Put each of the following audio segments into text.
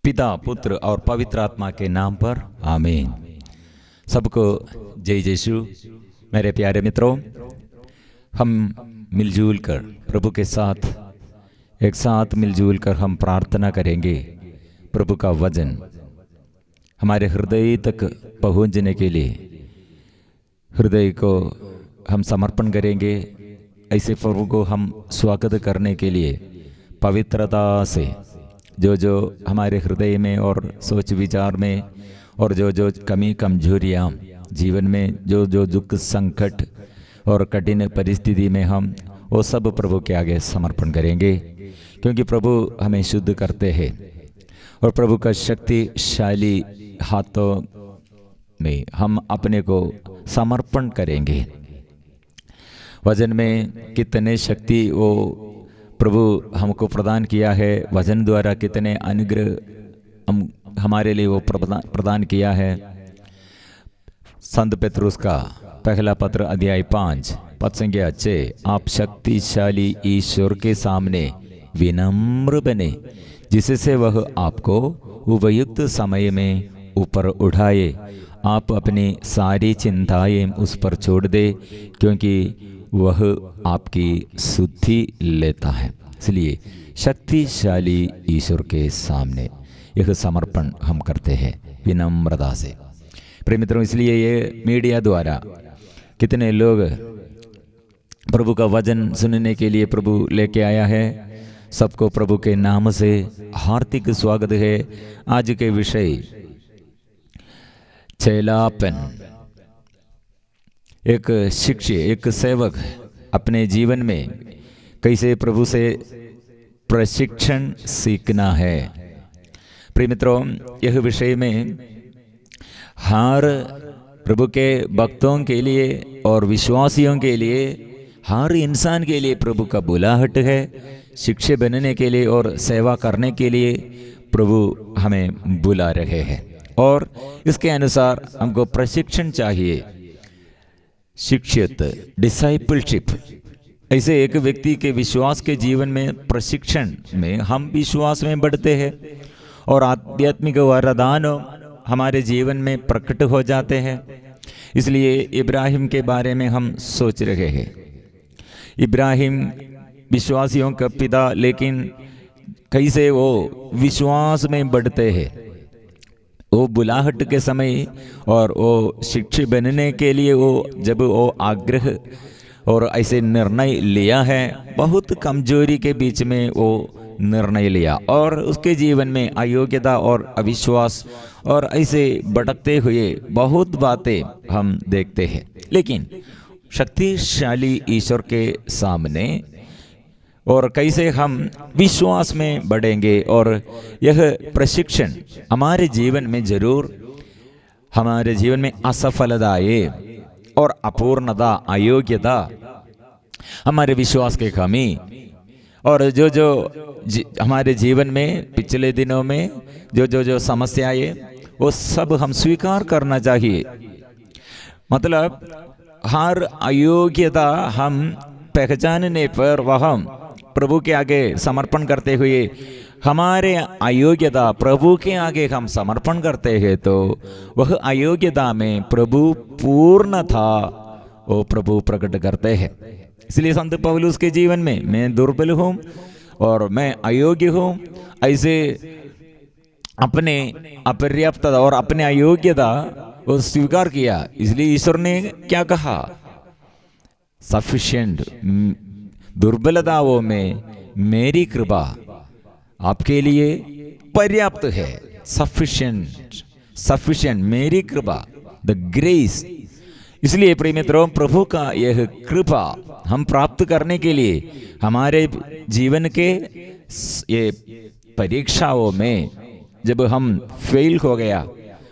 पिता, पुत्र और पवित्र आत्मा के नाम पर आमीन। सबको जय यीशु। मेरे प्यारे मित्रों, हम मिलजुल कर प्रभु के साथ एक साथ मिलजुल कर हम प्रार्थना करेंगे। प्रभु का वचन हमारे हृदय तक पहुंचने के लिए हृदय को हम समर्पण करेंगे। ऐसे प्रभु को हम स्वागत करने के लिए पवित्रता से जो हमारे हृदय में और सोच विचार में और जो कमी कमजोरियाँ जीवन में जो दुख संकट और कठिन परिस्थिति में हम वो सब प्रभु के आगे समर्पण करेंगे, क्योंकि प्रभु हमें शुद्ध करते हैं और प्रभु का शक्तिशाली हाथों में हम अपने को समर्पण करेंगे। वचन में कितने शक्ति वो प्रभु हमको प्रदान किया है, वचन द्वारा कितने अनुग्रह हमारे लिए वो प्रदान किया है। संत पेत्रुस का पहला पत्र अध्याय 5 पद संख्या 6, आप शक्तिशाली ईश्वर के सामने विनम्र बने, जिससे वह आपको उपयुक्त समय में ऊपर उठाए। आप अपनी सारी चिंताएं उस पर छोड़ दे, क्योंकि वह आपकी शुद्धि लेता है। इसलिए शक्तिशाली ईश्वर के सामने यह समर्पण हम करते हैं विनम्रता से। प्रिय मित्रों, इसलिए ये मीडिया द्वारा कितने लोग प्रभु का वचन सुनने के लिए प्रभु लेके आया है। सबको प्रभु के नाम से हार्दिक स्वागत है। आज के विषय चेलापन। एक शिक्षक, एक सेवक अपने जीवन में कैसे प्रभु से प्रशिक्षण सीखना है। प्रिय मित्रों, यह विषय में हर प्रभु के भक्तों के लिए और विश्वासियों के लिए, हर इंसान के लिए प्रभु का बुलाहट है। शिक्षक बनने के लिए और सेवा करने के लिए प्रभु हमें बुला रहे हैं और इसके अनुसार हमको प्रशिक्षण चाहिए। शिक्षित डिसाइपलशिप, ऐसे एक व्यक्ति के विश्वास के जीवन में प्रशिक्षण में हम विश्वास में बढ़ते हैं और आध्यात्मिक वरदान हमारे जीवन में प्रकट हो जाते हैं। इसलिए इब्राहिम के बारे में हम सोच रहे हैं। इब्राहिम विश्वासियों का पिता, लेकिन कैसे वो विश्वास में बढ़ते हैं। वो बुलाहट के समय और वो शिक्षक बनने के लिए वो जब वो आग्रह और ऐसे निर्णय लिया है, बहुत कमजोरी के बीच में वो निर्णय लिया और उसके जीवन में अयोग्यता और अविश्वास और ऐसे भटकते हुए बहुत बातें हम देखते हैं। लेकिन शक्तिशाली ईश्वर के सामने और कैसे हम विश्वास में बढ़ेंगे, और यह प्रशिक्षण हमारे जीवन में जरूर, हमारे जीवन में असफलता और अपूर्णता, अयोग्यता, हमारे विश्वास की कमी और जो हमारे जीवन में पिछले दिनों में जो समस्याएं, वो सब हम स्वीकार करना चाहिए। मतलब हर अयोग्यता हम पहचानने पर वह प्रभु के आगे समर्पण करते हुए, हमारे अयोग्यता प्रभु के आगे हम समर्पण करते हैं, तो वह अयोग्यता में प्रभु पूर्ण था, वो प्रभु प्रकट करते हैं। इसलिए संत पौलुस के जीवन में मैं दुर्बल हूँ और मैं अयोग्य हूँ, ऐसे अपने अपर्याप्तता और अपने अयोग्यता वो स्वीकार किया। इसलिए ईश्वर ने क्या कहा? सफिशिएंट, दुर्बलताओं में मेरी कृपा आपके लिए पर्याप्त है। सफिशिएंट मेरी कृपा, द ग्रेस। इसलिए प्रिय मित्रों, प्रभु का यह कृपा हम प्राप्त करने के लिए हमारे जीवन के ये परीक्षाओं में जब हम फेल हो गया,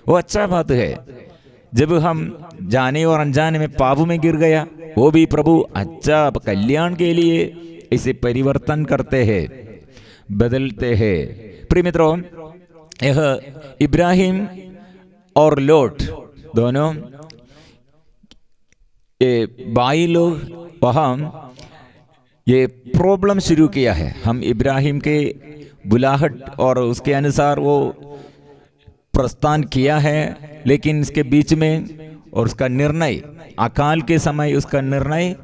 वो अच्छा बात है। जब हम जाने और अनजाने में पाप में गिर गया, वो भी प्रभु अच्छा कल्याण के लिए इसे परिवर्तन करते हैं, बदलते हैं। प्रिय मित्रों, यह इब्राहिम और लोट दोनों ये भाई लोग वहाँ ये प्रॉब्लम शुरू किया है। हम इब्राहिम के बुलाहट और उसके अनुसार वो प्रस्थान किया है, लेकिन इसके बीच में और उसका निर्णय, अकाल के समय उसका निर्णय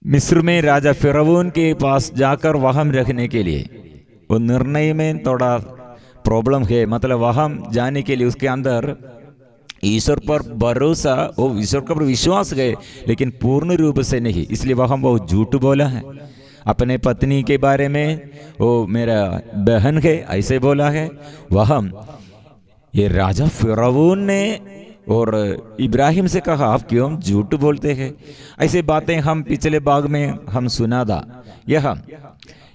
मिस्र में राजा फिरौन के पास जाकर वहां रहने के लिए, वो निर्णय में थोड़ा प्रॉब्लम है। मतलब वहां जाने के लिए उसके अंदर ईश्वर पर भरोसा, वो ईश्वर का विश्वास है, लेकिन पूर्ण रूप से नहीं। इसलिए वहां वो झूठ बोला है अपने पत्नी के बारे में, वो मेरा बहन है ऐसे बोला है। वहां ये राजा फिरौन ने और इब्राहिम से कहा, आप क्यों झूठ बोलते हैं? ऐसे बातें हम पिछले भाग में हम सुना था।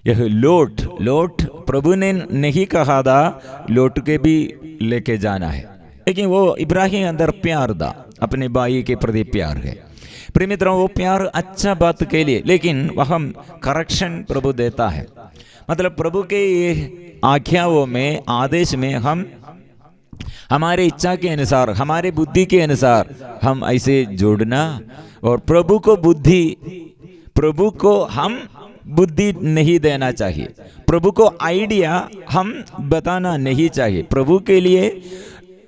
यह लोट प्रभु ने नहीं कहा था लोट के भी लेके जाना है, लेकिन वो इब्राहिम अंदर प्यार था, अपने भाई के प्रति प्यार है। प्रिय मित्रों, वो प्यार अच्छा बात के लिए, लेकिन वह करेक्शन प्रभु देता है। मतलब प्रभु के ये आज्ञाओं में, आदेश में हम हमारे इच्छा के अनुसार, हमारे बुद्धि के अनुसार हम ऐसे जोड़ना, और प्रभु को हम बुद्धि नहीं देना चाहिए, प्रभु को आइडिया हम बताना नहीं चाहिए। प्रभु के लिए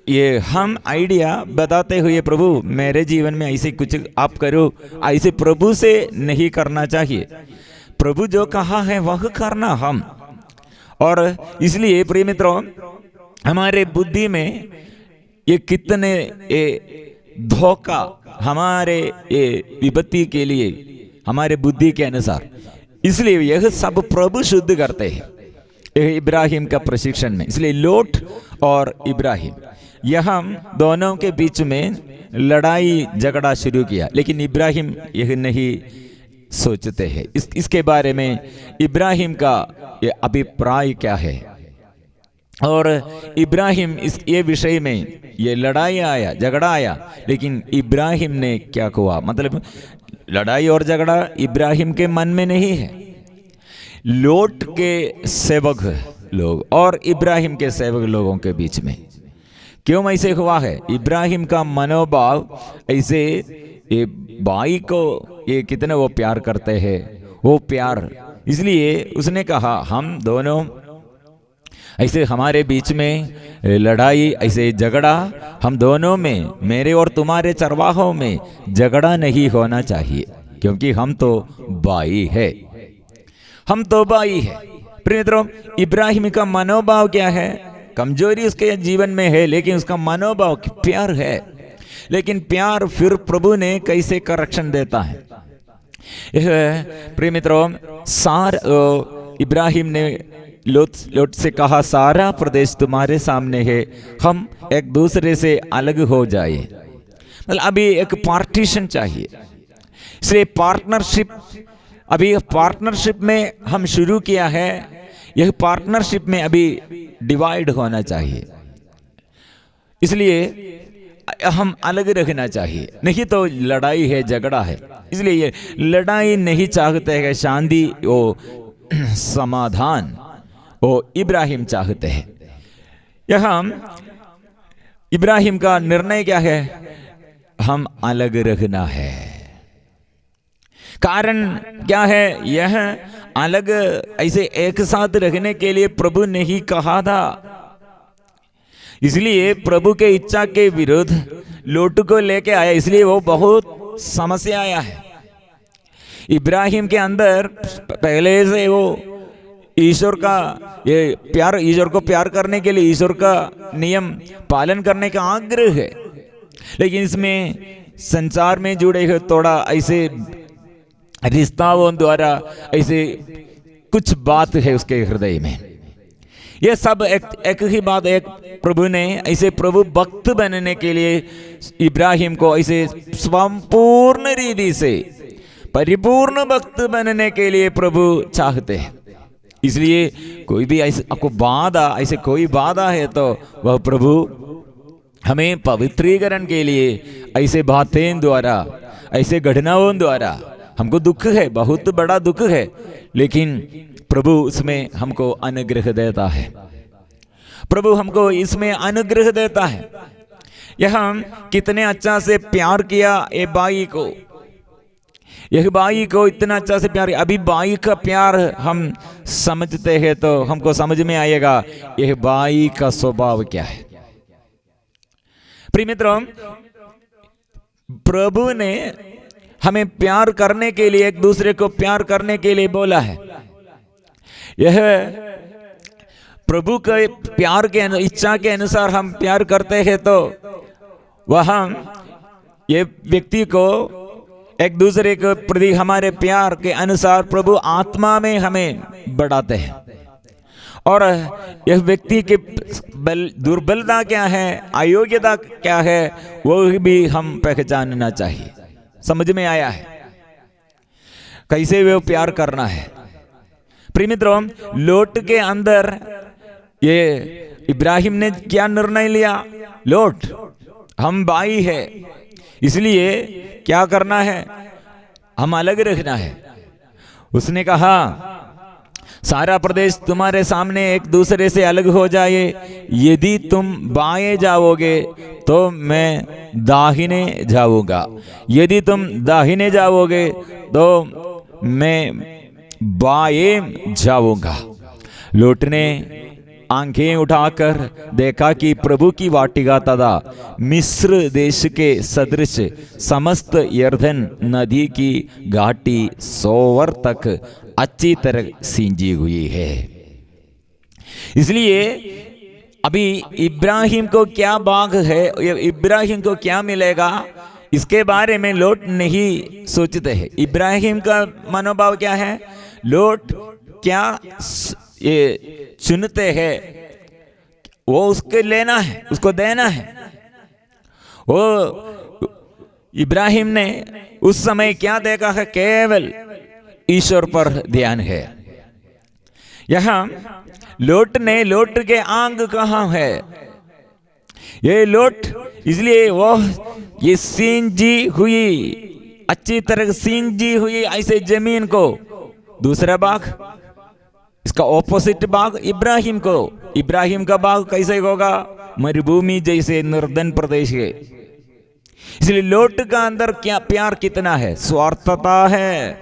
ये हम आइडिया बताते हुए, प्रभु मेरे जीवन में ऐसे कुछ आप करो, ऐसे प्रभु से नहीं करना चाहिए। प्रभु जो कहा है वह करना हम। और इसलिए प्रिय मित्रों, हमारे बुद्धि में ये कितने धोखा हमारे ये विपत्ति के लिए, हमारे बुद्धि के अनुसार, इसलिए यह सब प्रभु शुद्ध करते हैं यह इब्राहिम का प्रशिक्षण में। इसलिए लोट और इब्राहिम, यह दोनों के बीच में लड़ाई झगड़ा शुरू किया, लेकिन इब्राहिम यह नहीं सोचते हैं। इसके बारे में इब्राहिम का ये अभिप्राय क्या है, और इब्राहिम ये विषय में ये लड़ाई आया, झगड़ा आया, लेकिन इब्राहिम ने क्या हुआ? मतलब लड़ाई और झगड़ा इब्राहिम के मन में नहीं है, लोट के सेवक लोग और इब्राहिम के सेवक लोगों के बीच में। क्यों ऐसे हुआ है? इब्राहिम का मनोभाव ऐसे, ये भाई को ये कितने वो प्यार करते हैं, वो प्यार, इसलिए उसने कहा हम दोनों ऐसे, हमारे बीच में लड़ाई, ऐसे झगड़ा हम दोनों में, मेरे और तुम्हारे चरवाहों में झगड़ा नहीं होना चाहिए, क्योंकि हम तो भाई है, हम तो भाई है। प्रिय मित्रों, इब्राहिम का मनोभाव क्या है? कमजोरी उसके जीवन में है, लेकिन उसका मनोभाव प्यार है। लेकिन प्यार फिर प्रभु ने कैसे करेक्शन देता है? प्रिय मित्रों, इब्राहिम ने लोट से कहा, सारा प्रदेश तुम्हारे सामने है, हम एक दूसरे से अलग हो जाए। मतलब अभी एक पार्टीशन चाहिए, इसलिए पार्टनरशिप, अभी पार्टनरशिप में हम शुरू किया है, यह पार्टनरशिप में अभी डिवाइड होना चाहिए, इसलिए हम अलग रखना चाहिए, नहीं तो लड़ाई है, झगड़ा है। इसलिए ये लड़ाई नहीं चाहते हैं, शांति, वो समाधान वो इब्राहिम चाहते हैं। यहाँ इब्राहिम का निर्णय क्या है? हम अलग रखना है। कारण क्या है? यह अलग ऐसे एक साथ रखने के लिए प्रभु ने ही कहा था, इसलिए प्रभु के इच्छा के विरुद्ध लोट को लेके आया, इसलिए वो बहुत समस्या आया है। इब्राहिम के अंदर पहले से वो ईश्वर का ये प्यार, ईश्वर को प्यार करने के लिए ईश्वर का नियम पालन करने का आग्रह है, लेकिन इसमें संसार में जुड़े हुए थोड़ा ऐसे रिश्ताओं द्वारा ऐसे कुछ बात है उसके हृदय में। ये सब एक ही बात, एक प्रभु ने ऐसे प्रभु भक्त बनने के लिए इब्राहिम को ऐसे संपूर्ण रीति से परिपूर्ण भक्त बनने के लिए प्रभु चाहते हैं। इसलिए कोई भी ऐसे आपको बाधा, ऐसे कोई बाधा है तो वह प्रभु हमें पवित्रीकरण के लिए ऐसे बातें द्वारा, ऐसे घटनाओं द्वारा, हमको दुख है, बहुत बड़ा दुख है, लेकिन प्रभु उसमें हमको अनुग्रह देता है। प्रभु हमको इसमें अनुग्रह देता है। यह कितने अच्छा से प्यार किया ए भाई को, यह भाई को इतना अच्छा से प्यार, अभी भाई का प्यार हम समझते हैं तो हमको समझ में आएगा यह भाई का स्वभाव क्या है। प्रिय मित्रों, प्रभु ने हमें प्यार करने के लिए, एक दूसरे को प्यार करने के लिए बोला है। यह प्रभु के प्यार के इच्छा के अनुसार हम प्यार करते हैं तो वह ये व्यक्ति को एक दूसरे के प्रति हमारे प्यार के अनुसार प्रभु आत्मा में हमें बढ़ाते हैं। और यह व्यक्ति की दुर्बलता क्या है, अयोग्यता क्या है, वो भी हम पहचानना चाहिए। समझ में आया है कैसे वो प्यार करना है। प्रिय मित्रों, लोट के अंदर ये इब्राहिम ने क्या निर्णय लिया? लोट, हम भाई है, इसलिए क्या करना है, हम अलग रखना है। उसने कहा सारा प्रदेश तुम्हारे सामने एक दूसरे से अलग हो जाए, यदि तुम बाएं जाओगे तो मैं दाहिने जाऊंगा, यदि तुम दाहिने जाओगे तो मैं बाएं जाऊंगा। लोट ने आंखें उठाकर देखा कि प्रभु की वाटिका तथा मिस्र देश के सदृश समस्त यर्दन नदी की घाटी सोवर तक अच्छी तरह सींची हुई है। इसलिए अभी इब्राहिम को क्या भाग है, इब्राहिम को क्या मिलेगा, इसके बारे में लोट नहीं सोचते हैं। इब्राहिम का मनोभाव क्या है, लोट क्या ये चुनते हैं, वो उसके लेना है, उसको देना है। वो इब्राहिम ने उस समय क्या देखा है, केवल ईश्वर पर ध्यान है। यहां लोट के आंग कहां है, ये लोट, इसलिए वो ये सींची हुई, अच्छी तरह सींची हुई ऐसे जमीन को, दूसरा भाग इसका ऑपोजिट भाग इब्राहिम का भाग कैसे होगा, मरुभूमि जैसे निर्धन प्रदेश है। इसलिए लोट का अंदर क्या प्यार कितना है, स्वार्थता है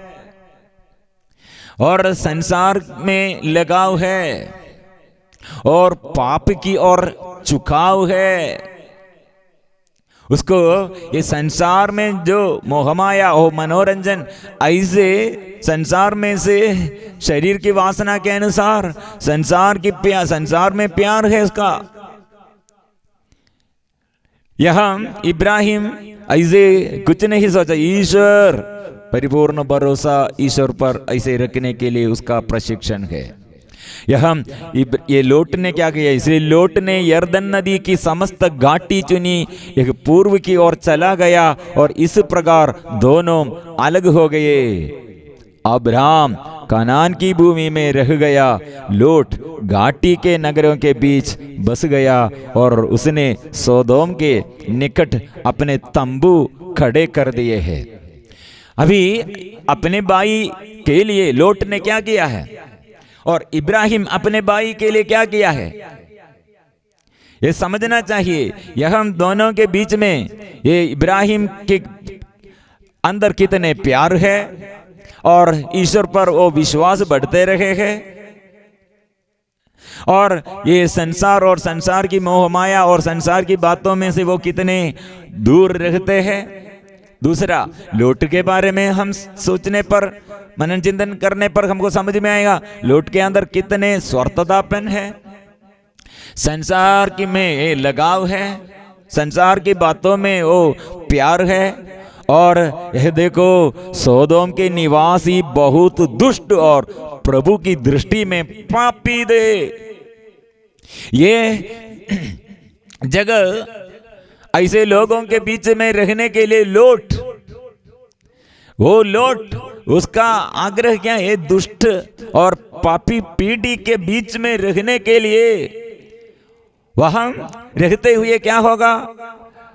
और संसार में लगाव है और पाप की ओर झुकाव है। उसको ये संसार में जो मोहमाया हो, मनोरंजन, ऐसे संसार में से शरीर की वासना के अनुसार संसार में प्यार है उसका। यहाँ इब्राहिम ऐसे कुछ नहीं सोचा, ईश्वर, परिपूर्ण भरोसा ईश्वर पर ऐसे रखने के लिए उसका प्रशिक्षण है। यहाँ ये लोट ने क्या किया, इसलिए लोट ने यर्दन नदी की समस्त घाटी चुनी, एक पूर्व की ओर चला गया और इस प्रकार दोनों अलग हो गए। अब्राम कनान की भूमि में रह गया, लोट घाटी के नगरों के बीच बस गया और उसने सोदोम के निकट अपने तंबू खड़े कर दिए हैं। अभी अपने भाई के लिए लोट ने क्या किया है और इब्राहिम अपने भाई के लिए क्या किया है, ये समझना चाहिए। यह हम दोनों के बीच में ये इब्राहिम के अंदर कितने प्यार है और ईश्वर पर वो विश्वास बढ़ते रहे हैं, और ये संसार और संसार की मोह माया और संसार की बातों में से वो कितने दूर रहते हैं। दूसरा, लोट के बारे में हम सोचने पर, मनन चिंतन करने पर हमको समझ में आएगा लोट के अंदर कितने स्वार्थतापन है, संसार की में लगाव है, संसार की बातों में वो प्यार है। और यह देखो, सोदोम के निवासी बहुत दुष्ट और प्रभु की दृष्टि में पापी दे। ये जगह ऐसे लोगों के बीच में रहने के लिए लोट, वो लोट, उसका आग्रह क्या है, दुष्ट और पापी पीढ़ी के बीच में रहने के लिए। वहां रहते हुए क्या होगा,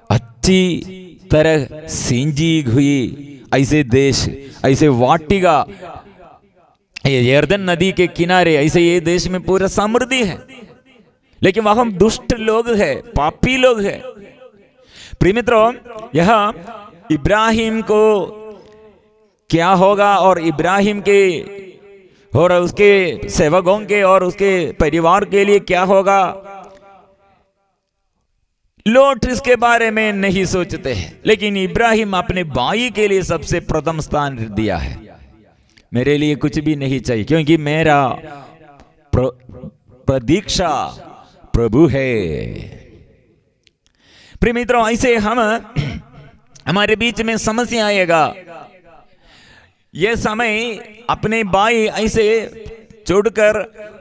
अच्छी तरह सींची हुई ऐसे देश, ऐसे वाटिका, ये यर्दन नदी के किनारे, ऐसे ये देश में पूरा समृद्धि है, लेकिन वहां दुष्ट लोग हैं, पापी लोग हैं। प्रिय मित्रों, यह इब्राहिम को क्या होगा और इब्राहिम के और उसके सेवकों के और उसके परिवार के लिए क्या होगा, लोट इसके बारे में नहीं सोचते हैं। लेकिन इब्राहिम अपने भाई के लिए सबसे प्रथम स्थान दिया है। मेरे लिए कुछ भी नहीं चाहिए क्योंकि मेरा प्रतीक्षा प्रभु है। प्रिय मित्रों, ऐसे हमारे बीच में समस्या आएगा। यह समय अपने भाई ऐसे छोड़कर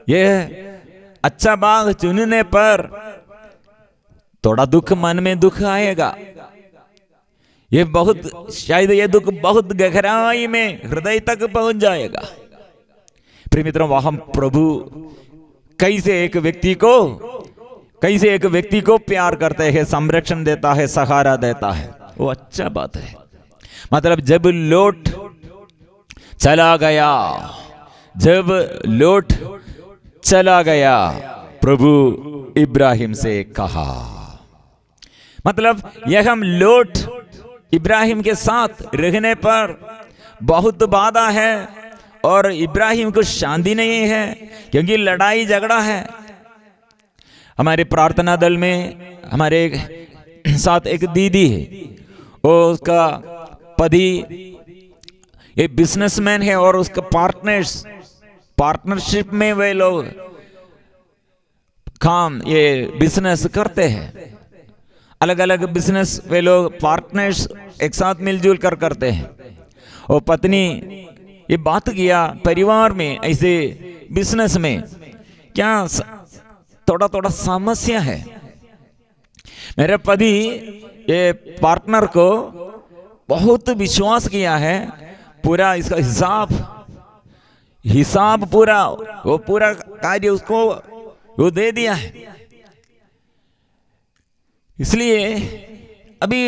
यह अच्छा बाग चुनने पर थोड़ा दुख, मन में दुख आएगा। ये बहुत शायद ये दुख बहुत गहराई में हृदय तक पहुंच जाएगा। प्रिय मित्रों, वह प्रभु कैसे एक व्यक्ति को प्यार करते हैं, संरक्षण देता है, सहारा देता है, वो अच्छा बात है। मतलब जब लोट चला गया प्रभु इब्राहिम से कहा, मतलब यह हम लोट इब्राहिम के साथ रहने पर बहुत बाधा है और इब्राहिम को शांति नहीं है क्योंकि लड़ाई झगड़ा है। हमारे प्रार्थना दल में हमारे साथ एक दीदी है, वो उसका पति ये बिजनेसमैन है और उसका पार्टनरशिप में वे लोग काम ये बिजनेस करते हैं। अलग अलग बिजनेस वे लोग पार्टनर्स एक साथ मिलजुल कर करते हैं। और पत्नी ये बात किया, परिवार में ऐसे बिजनेस में क्या थोड़ा समस्या है। मेरे पति ये पार्टनर को बहुत विश्वास किया है, पूरा इसका हिसाब पूरा कार्य उसको वो दे दिया है। इसलिए अभी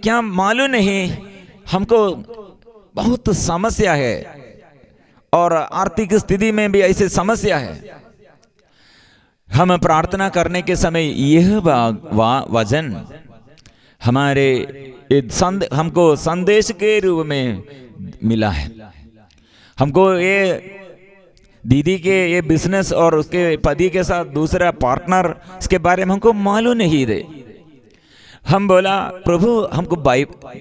क्या मालूम नहीं, हमको बहुत समस्या है और आर्थिक स्थिति में भी ऐसे समस्या है। हम प्रार्थना करने के समय यह वचन हमारे हमको संदेश के रूप में मिला है। हमको ये दीदी के ये बिजनेस और उसके पति के साथ दूसरा पार्टनर इसके बारे में हमको मालूम नहीं थे। हम बोला प्रभु हमको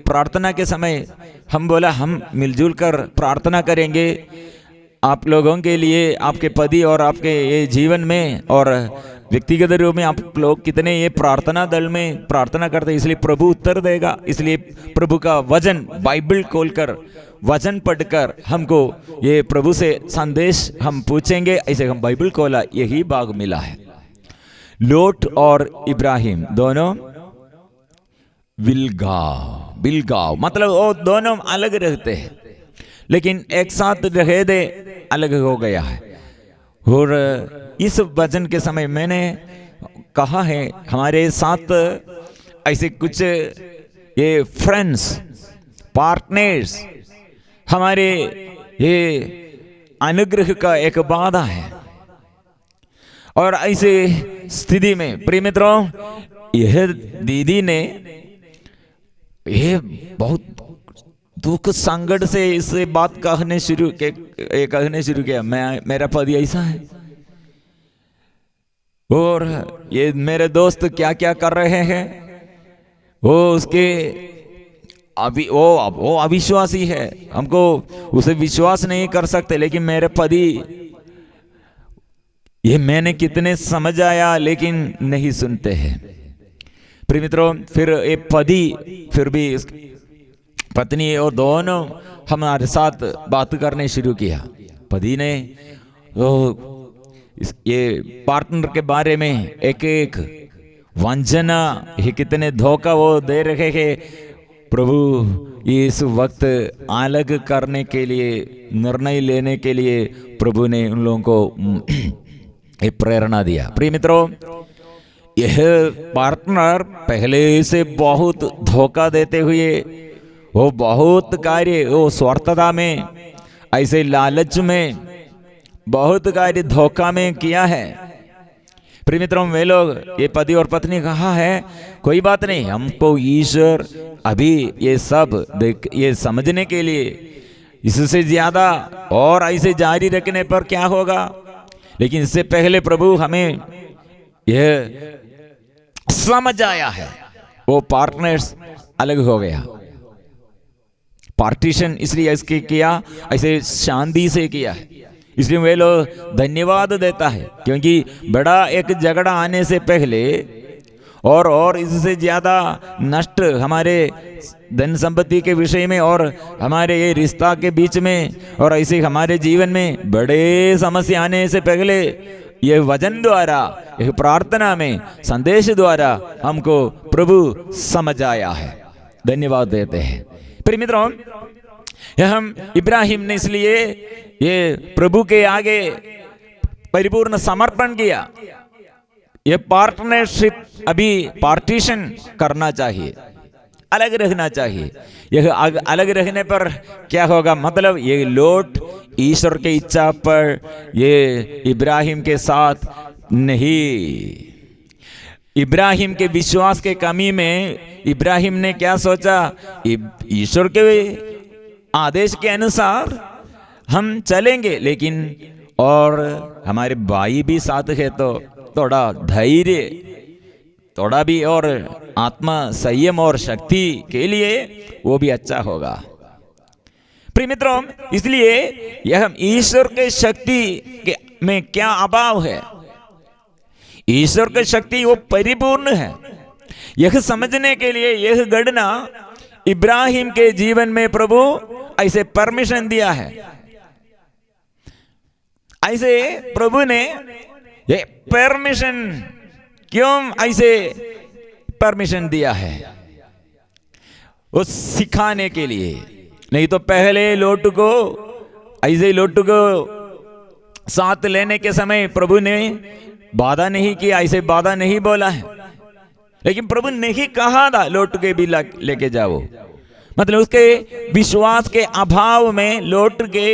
प्रार्थना के समय हम बोला हम मिलजुल कर प्रार्थना करेंगे आप लोगों के लिए, आपके पति और आपके ये जीवन में और व्यक्तिगत रूप में आप लोग कितने ये प्रार्थना दल में प्रार्थना करते, इसलिए प्रभु उत्तर देगा। इसलिए प्रभु का वचन बाइबल खोलकर वचन पढ़कर हमको ये प्रभु से संदेश हम पूछेंगे। ऐसे हम बाइबल खोला, यही भाग मिला है। लोट और इब्राहिम दोनों बिलगाव मतलब वो दोनों अलग रहते हैं लेकिन एक साथ रहे दे अलग हो गया है। और इस वचन के समय मैंने कहा है हमारे साथ ऐसे कुछ ये फ्रेंड्स पार्टनर्स हमारे ये अनुग्रह का एक बाधा है। और ऐसे स्थिति में प्रिय मित्रों, यह दीदी ने ये बहुत दुख संकट से इससे बात कहने शुरू किया, मेरा पति ऐसा है और ये मेरे दोस्त क्या क्या कर रहे हैं, वो उसके वो अविश्वासी है, हमको उसे विश्वास नहीं कर सकते। लेकिन मेरे पति ये मैंने कितने समझ आया लेकिन नहीं सुनते हैं। प्रिय मित्रों, फिर ये पति फिर भी पत्नी और दोनों हमारे साथ बात करने शुरू किया। पति ने ये पार्टनर के बारे में एक वंचना ये कितने धोखा वो दे रहे हैं। प्रभु इस वक्त अलग करने के लिए निर्णय लेने के लिए प्रभु ने उन लोगों को एक प्रेरणा दिया। प्रिय मित्रों, यह पार्टनर पहले से बहुत धोखा देते हुए वो बहुत कार्य वो स्वार्थता में ऐसे लालच में बहुत कार्य धोखा में किया है। प्रिय मित्रों, वे लोग ये पति और पत्नी कहा है कोई बात नहीं, हमको ईश्वर अभी ये सब ये समझने के लिए इससे ज्यादा और ऐसे जारी रखने पर क्या होगा। लेकिन इससे पहले प्रभु हमें यह समझ आया है, वो पार्टनर्स अलग हो गया। पार्टीशन इसलिए इसके किया, ऐसे शांति से किया है, इसलिए वे लोग धन्यवाद देता है, क्योंकि बड़ा एक झगड़ा आने से पहले और इससे ज्यादा नष्ट हमारे धन संपत्ति के विषय में और हमारे ये रिश्ता के बीच में और ऐसे हमारे जीवन में बड़े समस्या आने से पहले यह वचन द्वारा, यह प्रार्थना में, संदेश द्वारा हमको प्रभु समझ आया है। धन्यवाद देते हैं। प्रिय मित्रों, यह हम इब्राहिम ने इसलिए ये प्रभु के आगे परिपूर्ण समर्पण किया। ये पार्टनरशिप अभी पार्टीशन करना चाहिए, अलग रहना चाहिए। यह अलग रहने पर क्या होगा, मतलब ये लोट ईश्वर के इच्छा पर ये इब्राहिम के साथ नहीं। इब्राहिम के विश्वास के कमी में इब्राहिम ने क्या सोचा, ईश्वर के आदेश के अनुसार हम चलेंगे, लेकिन और हमारे भाई भी साथ है तो थोड़ा धैर्य, थोड़ा भी और आत्मा संयम और शक्ति के लिए वो भी अच्छा होगा। प्रिय मित्रों, इसलिए यह ईश्वर के शक्ति के में क्या अभाव है, ईश्वर की शक्ति वो परिपूर्ण है, यह समझने के लिए यह गणना इब्राहिम के जीवन में प्रभु ऐसे परमिशन दिया है। ऐसे प्रभु ने ये परमिशन क्यों ऐसे परमिशन दिया है, वो सिखाने के लिए। नहीं तो पहले लोट को ऐसे लोट को साथ लेने के समय प्रभु ने बाधा नहीं किया, ऐसे बाधा नहीं बोला है, लेकिन प्रभु नहीं कहा था लोट के भी लेके जाओ। मतलब उसके विश्वास के अभाव में, लोट के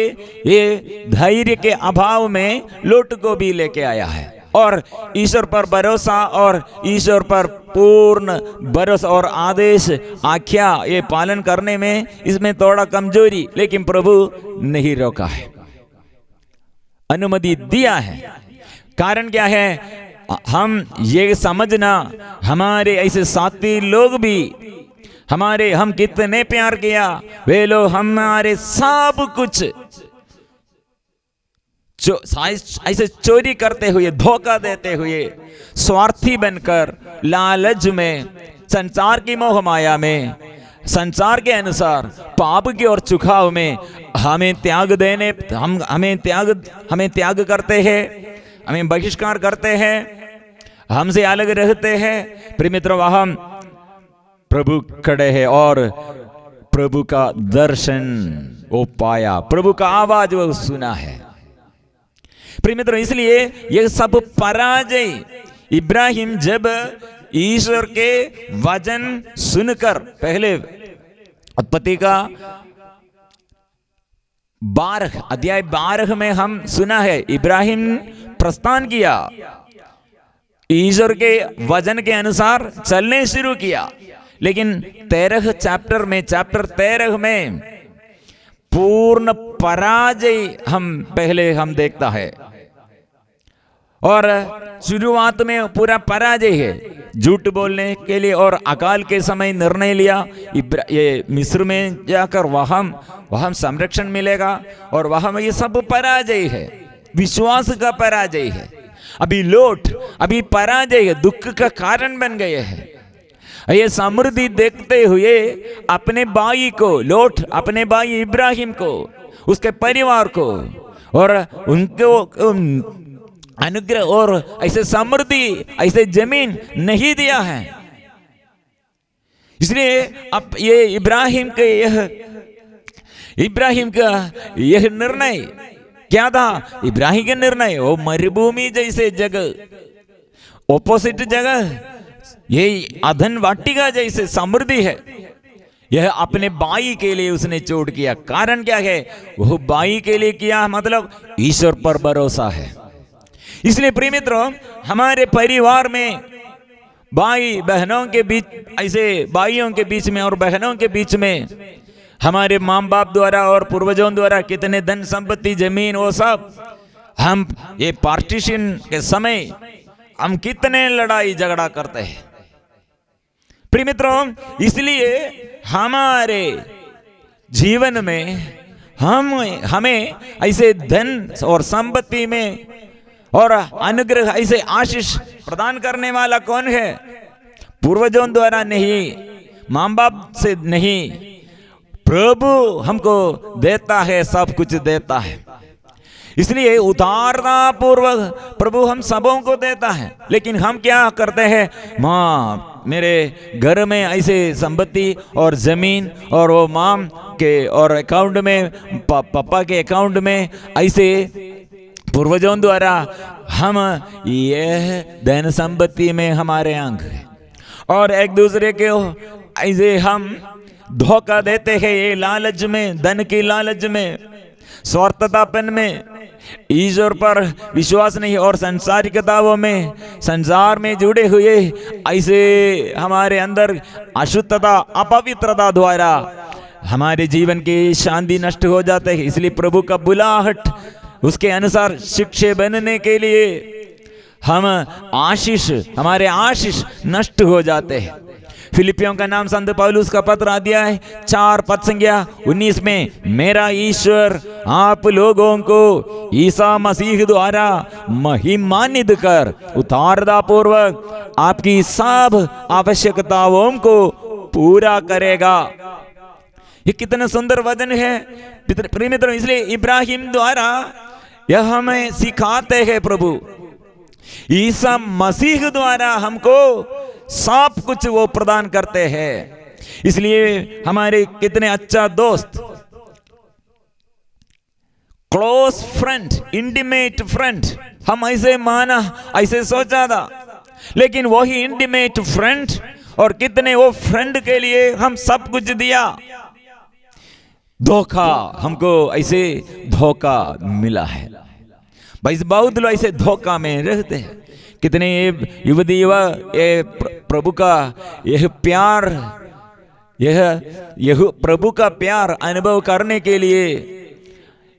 ये धैर्य के अभाव में लोट को भी लेके आया है। और ईश्वर पर भरोसा और ईश्वर पर पूर्ण भरोसा और आदेश आज्ञा ये पालन करने में इसमें थोड़ा कमजोरी, लेकिन प्रभु नहीं रोका है, अनुमति दिया है। कारण क्या है, हम ये समझना हमारे ऐसे साथी लोग भी हमारे, हम कितने प्यार किया, वे लोग हमारे सब कुछ ऐसे चोरी करते हुए, धोखा देते हुए, स्वार्थी बनकर, लालच में, संसार की मोह माया में, संसार के अनुसार, पाप की और चुकाव में हमें त्याग देने, हमें त्याग करते हैं, हमें बहिष्कार करते हैं, हमसे अलग रहते हैं। प्रिय मित्रों, हम प्रभु खड़े हैं और प्रभु का दर्शन वो पाया, प्रभु का आवाज वो सुना है। प्रिय मित्रों, इसलिए यह सब पराजय इब्राहिम जब ईश्वर के वचन सुनकर, पहले उत्पत्ति का 12 अध्याय 12 में हम सुना है, इब्राहिम प्रस्थान किया, ईश्वर के वचन के अनुसार चलने शुरू किया। लेकिन 13 चैप्टर में पूर्ण पराजय हम देखता है। और शुरुआत में पूरा पराजय है, झूठ बोलने के लिए और अकाल के समय निर्णय लिया ये मिस्र में जाकर वहां संरक्षण मिलेगा, और वहां ये सब पराजय है, विश्वास का पराजय है। अभी लोट अभी पराजय है, दुख का कारण बन गए हैं। ये समृद्धि देखते हुए अपने भाई को, लोट अपने भाई इब्राहिम को, उसके परिवार को और उनको अनुग्रह और ऐसे समृद्धि, ऐसे जमीन नहीं दिया है। इसलिए अब ये इब्राहिम का यह निर्णय क्या था, इब्राहिम का निर्णय वो मरुभूमि जैसे जगह, ऑपोजिट जगह, ये अधन वाटिका जैसे समृद्धि है, यह अपने भाई के लिए उसने छोड़ किया। कारण क्या है, वो भाई के लिए किया, मतलब ईश्वर पर भरोसा है। इसलिए प्रिय मित्रों, हमारे परिवार में भाई बहनों के बीच, ऐसे भाइयों के बीच में और बहनों के बीच में हमारे माँ बाप द्वारा और पूर्वजों द्वारा कितने धन संपत्ति जमीन वो सब हम ये पार्टीशन के समय हम कितने लड़ाई झगड़ा करते हैं प्रिय मित्रों। इसलिए हमारे जीवन में हमें ऐसे धन और संपत्ति में और अनुग्रह ऐसे आशीष प्रदान करने वाला कौन है? पूर्वजों द्वारा नहीं, माँ बाप से नहीं, प्रभु हमको देता है, सब कुछ देता है। इसलिए उदारता पूर्वक प्रभु हम सबों को देता है। लेकिन हम क्या करते हैं? माँ मेरे घर में ऐसे संपत्ति और जमीन और वो माँ के और अकाउंट में पापा के अकाउंट में ऐसे पूर्वजों द्वारा हम यह धन संपत्ति में हमारे अंग है और एक दूसरे के ऐसे हम धोखा देते हैं ये लालच में, धन की लालच में, स्वार्थतापन में, ईश्वर पर विश्वास नहीं और संसारिकताओं में, संसार में जुड़े हुए ऐसे हमारे अंदर अशुद्धता अपवित्रता द्वारा हमारे जीवन की शांति नष्ट हो जाते हैं। इसलिए प्रभु का बुलाहट उसके अनुसार शिक्षे बनने के लिए हम हमारे आशीष नष्ट हो जाते हैं। फिलिपियों का नाम संत पौलुस का पत्र अध्याय 4 पद संख्या 19 में मेरा ईश्वर आप लोगों को ईसा मसीह द्वारा महिमान्वित कर उदारता पूर्वक आपकी सब आवश्यकताओं को पूरा करेगा। ये कितना सुंदर वचन है प्रिय मित्रों। इसलिए इब्राहिम द्वारा यह हमें सिखाते हैं प्रभु ईसा मसीह द्वारा हमको सब कुछ वो प्रदान करते हैं। इसलिए हमारे कितने अच्छा दोस्त, क्लोज फ्रेंड, इंटीमेट फ्रेंड, हम ऐसे माना, ऐसे सोचा था, लेकिन वही इंटीमेट फ्रेंड और कितने वो फ्रेंड के लिए हम सब कुछ दिया, धोखा, हमको ऐसे धोखा मिला है। भाई बहुत लोग ऐसे धोखा में रहते हैं। कितने युवती युवा ये प्रभु का यह प्यार, यह प्रभु का प्यार अनुभव करने के लिए,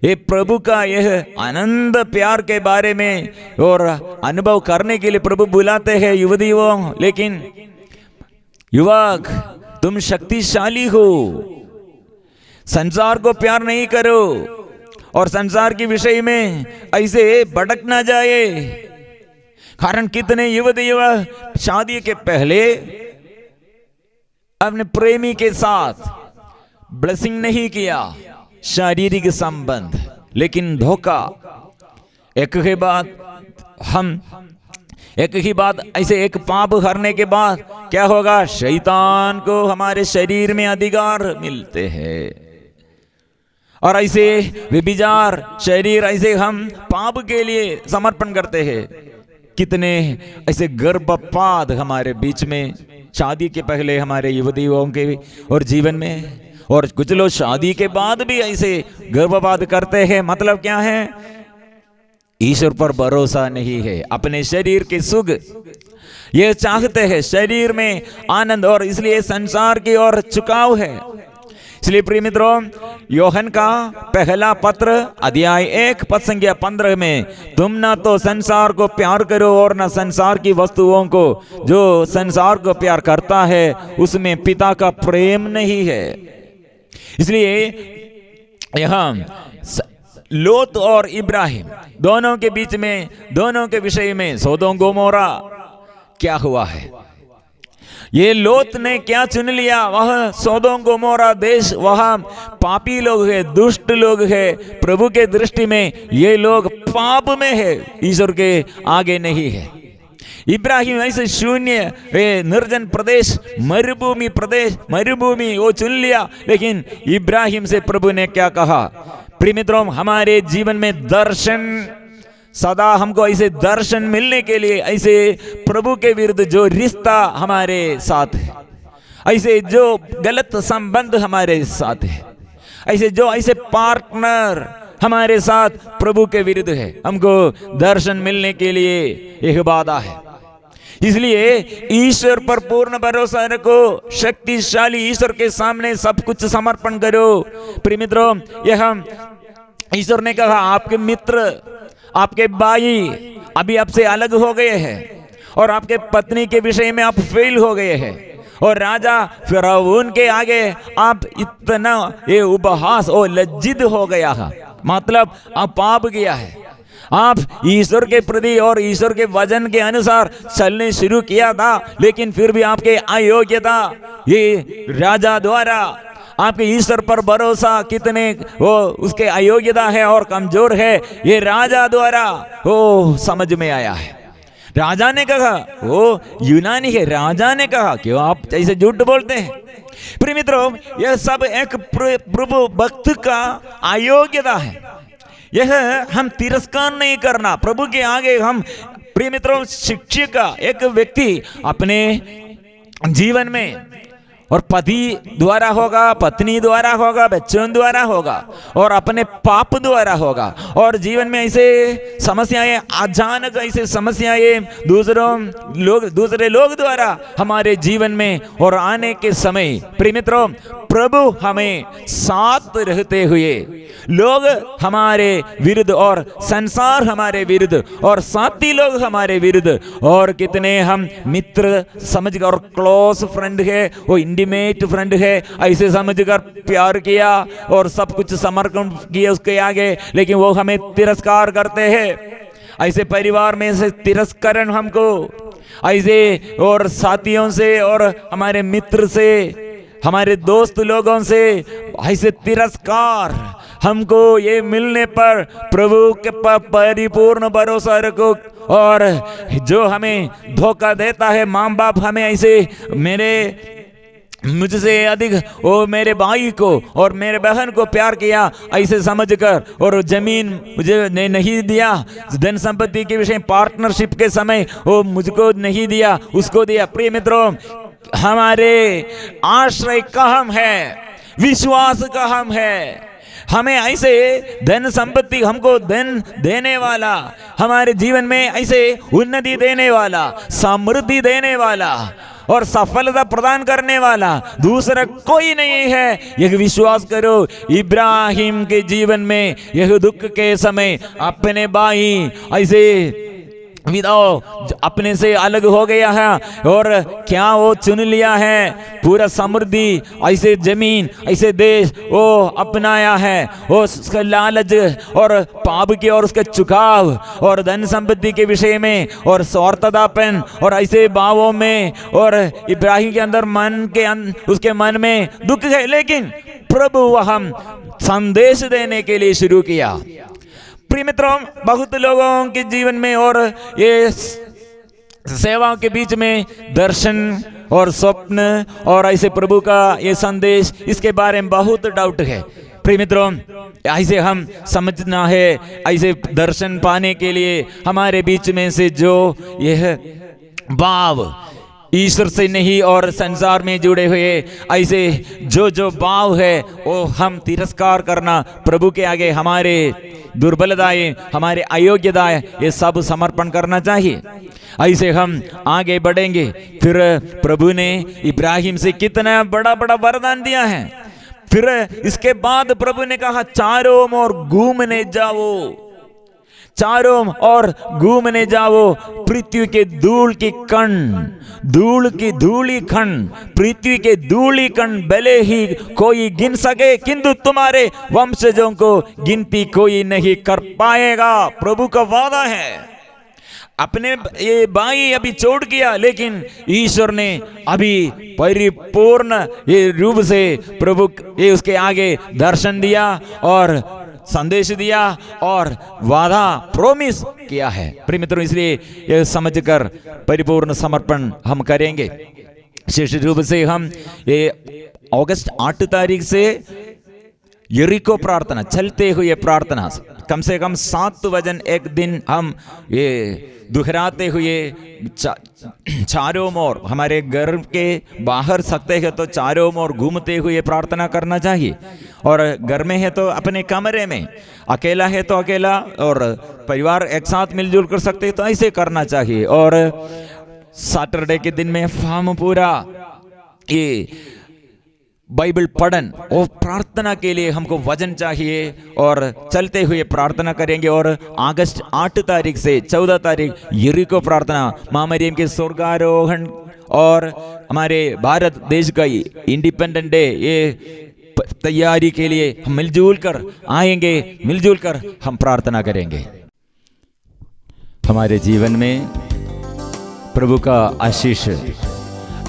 ये प्रभु का यह आनंद प्यार के बारे में और अनुभव करने के लिए प्रभु बुलाते हैं युवतियों। लेकिन युवक तुम शक्तिशाली हो, संसार को प्यार नहीं करो और संसार के विषय में ऐसे भटक ना जाए। कारण कितने युवती युवक शादी के पहले अपने प्रेमी के साथ ब्लेसिंग नहीं किया, शारीरिक संबंध, लेकिन धोखा। एक ही बात ऐसे एक पाप करने के बाद क्या होगा? शैतान को हमारे शरीर में अधिकार मिलते हैं और ऐसे व्यभिचार शरीर ऐसे हम पाप के लिए समर्पण करते हैं। कितने ऐसे गर्भपात हमारे बीच में शादी के पहले हमारे युवतियों के और जीवन में, और कुछ लोग शादी के बाद भी ऐसे गर्भपात करते हैं। मतलब क्या है? ईश्वर पर भरोसा नहीं है, अपने शरीर के सुख ये चाहते हैं, शरीर में आनंद, और इसलिए संसार की ओर झुकाव है। इसलिए प्रिय मित्रों, यूहन्ना का पहला पत्र अध्याय 1 पद संख्या 15 में तुम ना तो संसार को प्यार करो और ना संसार की वस्तुओं को, जो संसार को प्यार करता है उसमें पिता का प्रेम नहीं है। इसलिए यहाँ लोत और इब्राहिम दोनों के बीच में, दोनों के विषय में सोदोम गोमोरा क्या हुआ है? ये लोत ने क्या चुन लिया? वह सोदोम गोमोरा देश, वह पापी लोग है, दुष्ट लोग है। प्रभु के दृष्टि में ये लोग पाप में है, ईश्वर के आगे नहीं है। इब्राहिम ऐसे शून्य निर्जन प्रदेश, मरुभूमि वो चुन लिया। लेकिन इब्राहिम से प्रभु ने क्या कहा? प्रिय मित्रों, हमारे जीवन में दर्शन, सदा हमको ऐसे दर्शन मिलने के लिए, ऐसे प्रभु के विरुद्ध जो रिश्ता हमारे साथ है, ऐसे जो गलत संबंध हमारे साथ है, ऐसे पार्टनर हमारे साथ प्रभु के विरुद्ध है, हमको दर्शन मिलने के लिए एक बाधा है। इसलिए ईश्वर पर पूर्ण भरोसा रखो, शक्तिशाली ईश्वर के सामने सब कुछ समर्पण करो। प्रिय मित्रों, यह ईश्वर ने कहा आपके मित्र, आपके भाई अभी आपसे अलग हो गए हैं और आपके पत्नी के विषय में आप फेल हो गए हैं, और राजा फिरौन के आगे आप इतना ये उपहास और लज्जित हो गया है, मतलब आप पाप गया है। आप ईश्वर के प्रति और ईश्वर के वचन के अनुसार चलने शुरू किया था, लेकिन फिर भी आपके अयोग्यता, ये राजा द्वारा आपके ईश्वर पर भरोसा कितने वो उसके अयोग्यता है और कमजोर है, ये राजा द्वारा वो समझ में आया है। राजा ने कहा, वो यूनानी है, राजा ने कहा क्यों आप ऐसे झूठ बोलते हैं। प्रिय मित्रों, यह सब एक प्रभु भक्त का अयोग्यता है। यह हम तिरस्कार नहीं करना प्रभु के आगे। हम प्रिय मित्रों, शिक्षक का एक व्यक्ति अपने जीवन में और पति द्वारा होगा, पत्नी द्वारा होगा, बच्चों द्वारा होगा और अपने पाप द्वारा होगा, और जीवन में ऐसे समस्याएं, अचानक ऐसे समस्याएं दूसरे लोग द्वारा हमारे जीवन में और आने के समय, प्रिय मित्रों, प्रभु हमें साथ रहते हुए लोग हमारे विरुद्ध और संसार हमारे विरुद्ध और साथी लोग हमारे विरुद्ध और कितने हम मित्र समझकर और क्लोज फ्रेंड है, वो इंटीमेट फ्रेंड है, ऐसे समझकर प्यार किया और सब कुछ समर्पण किया उसके आगे, लेकिन वो हमें तिरस्कार करते हैं। ऐसे परिवार में से तिरस्करण हमको ऐसे और साथियों से और हमारे मित्र से, हमारे दोस्त लोगों से ऐसे तिरस्कार हमको ये मिलने पर प्रभु के परिपूर्ण भरोसा रखो। और जो हमें धोखा देता है, माँ बाप हमें ऐसे मुझसे अधिक वो मेरे भाई को और मेरे बहन को प्यार किया ऐसे समझकर, और जमीन मुझे नहीं दिया, धन संपत्ति के विषय पार्टनरशिप के समय वो मुझको नहीं दिया, उसको दिया। प्रिय मित्रों, हमारे आश्रय कहाँ है, विश्वास कहाँ है। हमें ऐसे धन संपत्ति, हमको धन देने वाला, हमारे जीवन में ऐसे उन्नति देने वाला, समृद्धि देने वाला और सफलता प्रदान करने वाला दूसरा कोई नहीं है, यह विश्वास करो। इब्राहिम के जीवन में यह दुख के समय अपने भाई ऐसे विदाओ अपने से अलग हो गया है, और क्या वो चुन लिया है, पूरा समृद्धि, ऐसे जमीन, ऐसे देश वो अपनाया है। वो उसका लालच और पाप की और उसका झुकाव और धन संपत्ति के विषय में और स्वार्थतापन और ऐसे भावों में, और इब्राहिम के अंदर उसके मन में दुख है, लेकिन प्रभु वह संदेश देने के लिए शुरू किया। प्रिय मित्रों, बहुत लोगों के जीवन में और ये सेवाओं के बीच में दर्शन और स्वप्न और ऐसे प्रभु का ये संदेश, इसके बारे में बहुत डाउट है। प्रिय मित्रों, ऐसे हम समझना है, ऐसे दर्शन पाने के लिए हमारे बीच में से जो यह भाव ईश्वर से नहीं और संसार में जुड़े हुए ऐसे जो भाव है, वो हम तिरस्कार करना, प्रभु के आगे हमारे दुर्बलताएं, हमारे अयोग्यताएं, ये सब समर्पण करना चाहिए। ऐसे हम आगे बढ़ेंगे। फिर प्रभु ने इब्राहिम से कितना बड़ा बड़ा वरदान दिया है। फिर इसके बाद प्रभु ने कहा चारों ओर घूमने जाओ, चारों ओर घूमने जाओ, पृथ्वी के धूल की कण, धूल की धूली कण, पृथ्वी के धूली कण भले ही कोई गिन सके, किंतु तुम्हारे वंशजों को गिनती कोई नहीं कर पाएगा। प्रभु का वादा है। अपने ये भाई अभी छोड़ किया, लेकिन ईश्वर ने अभी परिपूर्ण ये रूप से प्रभु ये उसके आगे दर्शन दिया और संदेश दिया और वादा प्रोमिस किया है। प्रिय मित्रों, इसलिए यह समझकर परिपूर्ण समर्पण हम करेंगे। विशेष रूप से हम ये अगस्त 8 तारीख से यरीको प्रार्थना, चलते हुए प्रार्थना, कम से कम 7 वचन एक दिन हम ये दोहराते हुए चारों ओर, हमारे घर के बाहर सकते हैं तो चारों ओर घूमते हुए प्रार्थना करना चाहिए, और घर में है तो अपने कमरे में, अकेला है तो अकेला, और परिवार एक साथ मिलजुल कर सकते हैं तो ऐसे करना चाहिए। और सैटरडे के दिन में हम पूरा ये बाइबल पढ़न और प्रार्थना के लिए हमको वजन चाहिए और चलते हुए प्रार्थना करेंगे। और अगस्त 8 तारीख से 14 तारीख यरीको प्रार्थना, माँ मरियम के स्वर्गारोहण और हमारे भारत देश का इंडिपेंडेंट डे, ये तैयारी के लिए हम मिलजुल कर आएंगे, मिलजुल कर हम प्रार्थना करेंगे। हमारे जीवन में प्रभु का आशीष,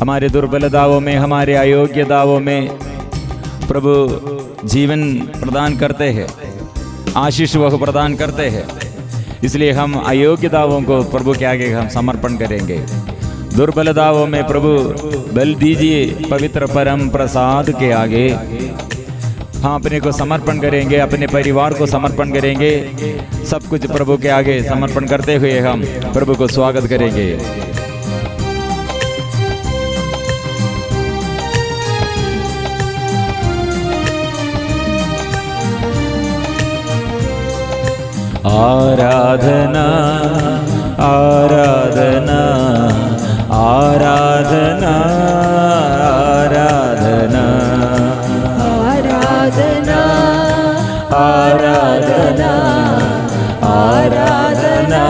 हमारे दुर्बलताओं में, हमारे अयोग्यताओं में प्रभु जीवन प्रदान करते हैं, आशीष वह प्रदान करते हैं। इसलिए हम अयोग्यताओं को प्रभु के आगे हम समर्पण करेंगे। दुर्बलताओं में प्रभु बल दीजिए, पवित्र परम प्रसाद के आगे हम अपने को समर्पण करेंगे, अपने परिवार को समर्पण करेंगे। सब कुछ प्रभु के आगे समर्पण करते हुए हम प्रभु को स्वागत करेंगे। आराधना आराधना आराधना आराधना आराधना आराधना आराधना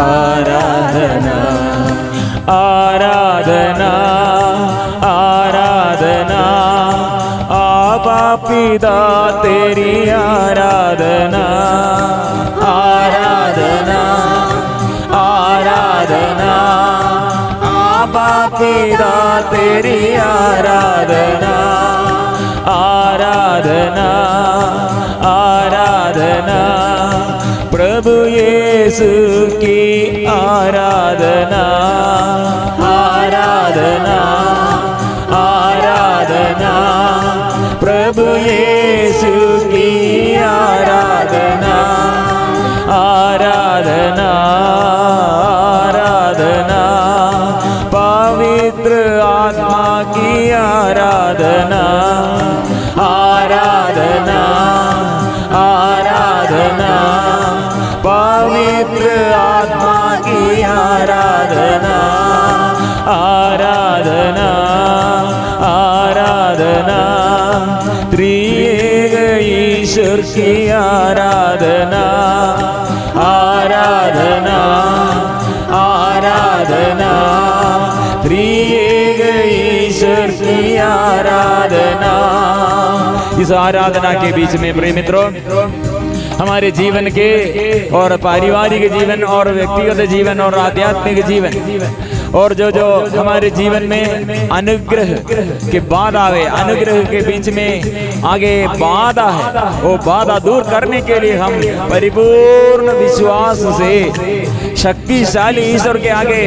आराधना आराधना आराधना आबा पिता तेरी आराधना आराधना आराधना आबा पिता तेरी आराधना आराधना आराधना प्रभु यीशु की आराधना आराधना आराधना प्रभु यीशु की आराधना आराधना आराधना पवित्र आत्मा की आराधना आराधना आराधना पवित्र आत्मा की आराधना आराधना आराधना त्रिएक ईश्वर की आराधना आराधना आराधना त्रिएक ईश्वर की आराधना। इस आराधना के बीच में प्रिय मित्रों, हमारे जीवन के और पारिवारिक जीवन और व्यक्तिगत जीवन और आध्यात्मिक जीवन और जो हमारे जीवन में अनुग्रह के बाधा है, अनुग्रह के बीच में आगे बाधा है, वो बाधा दूर करने के लिए हम परिपूर्ण विश्वास से शक्तिशाली ईश्वर के आगे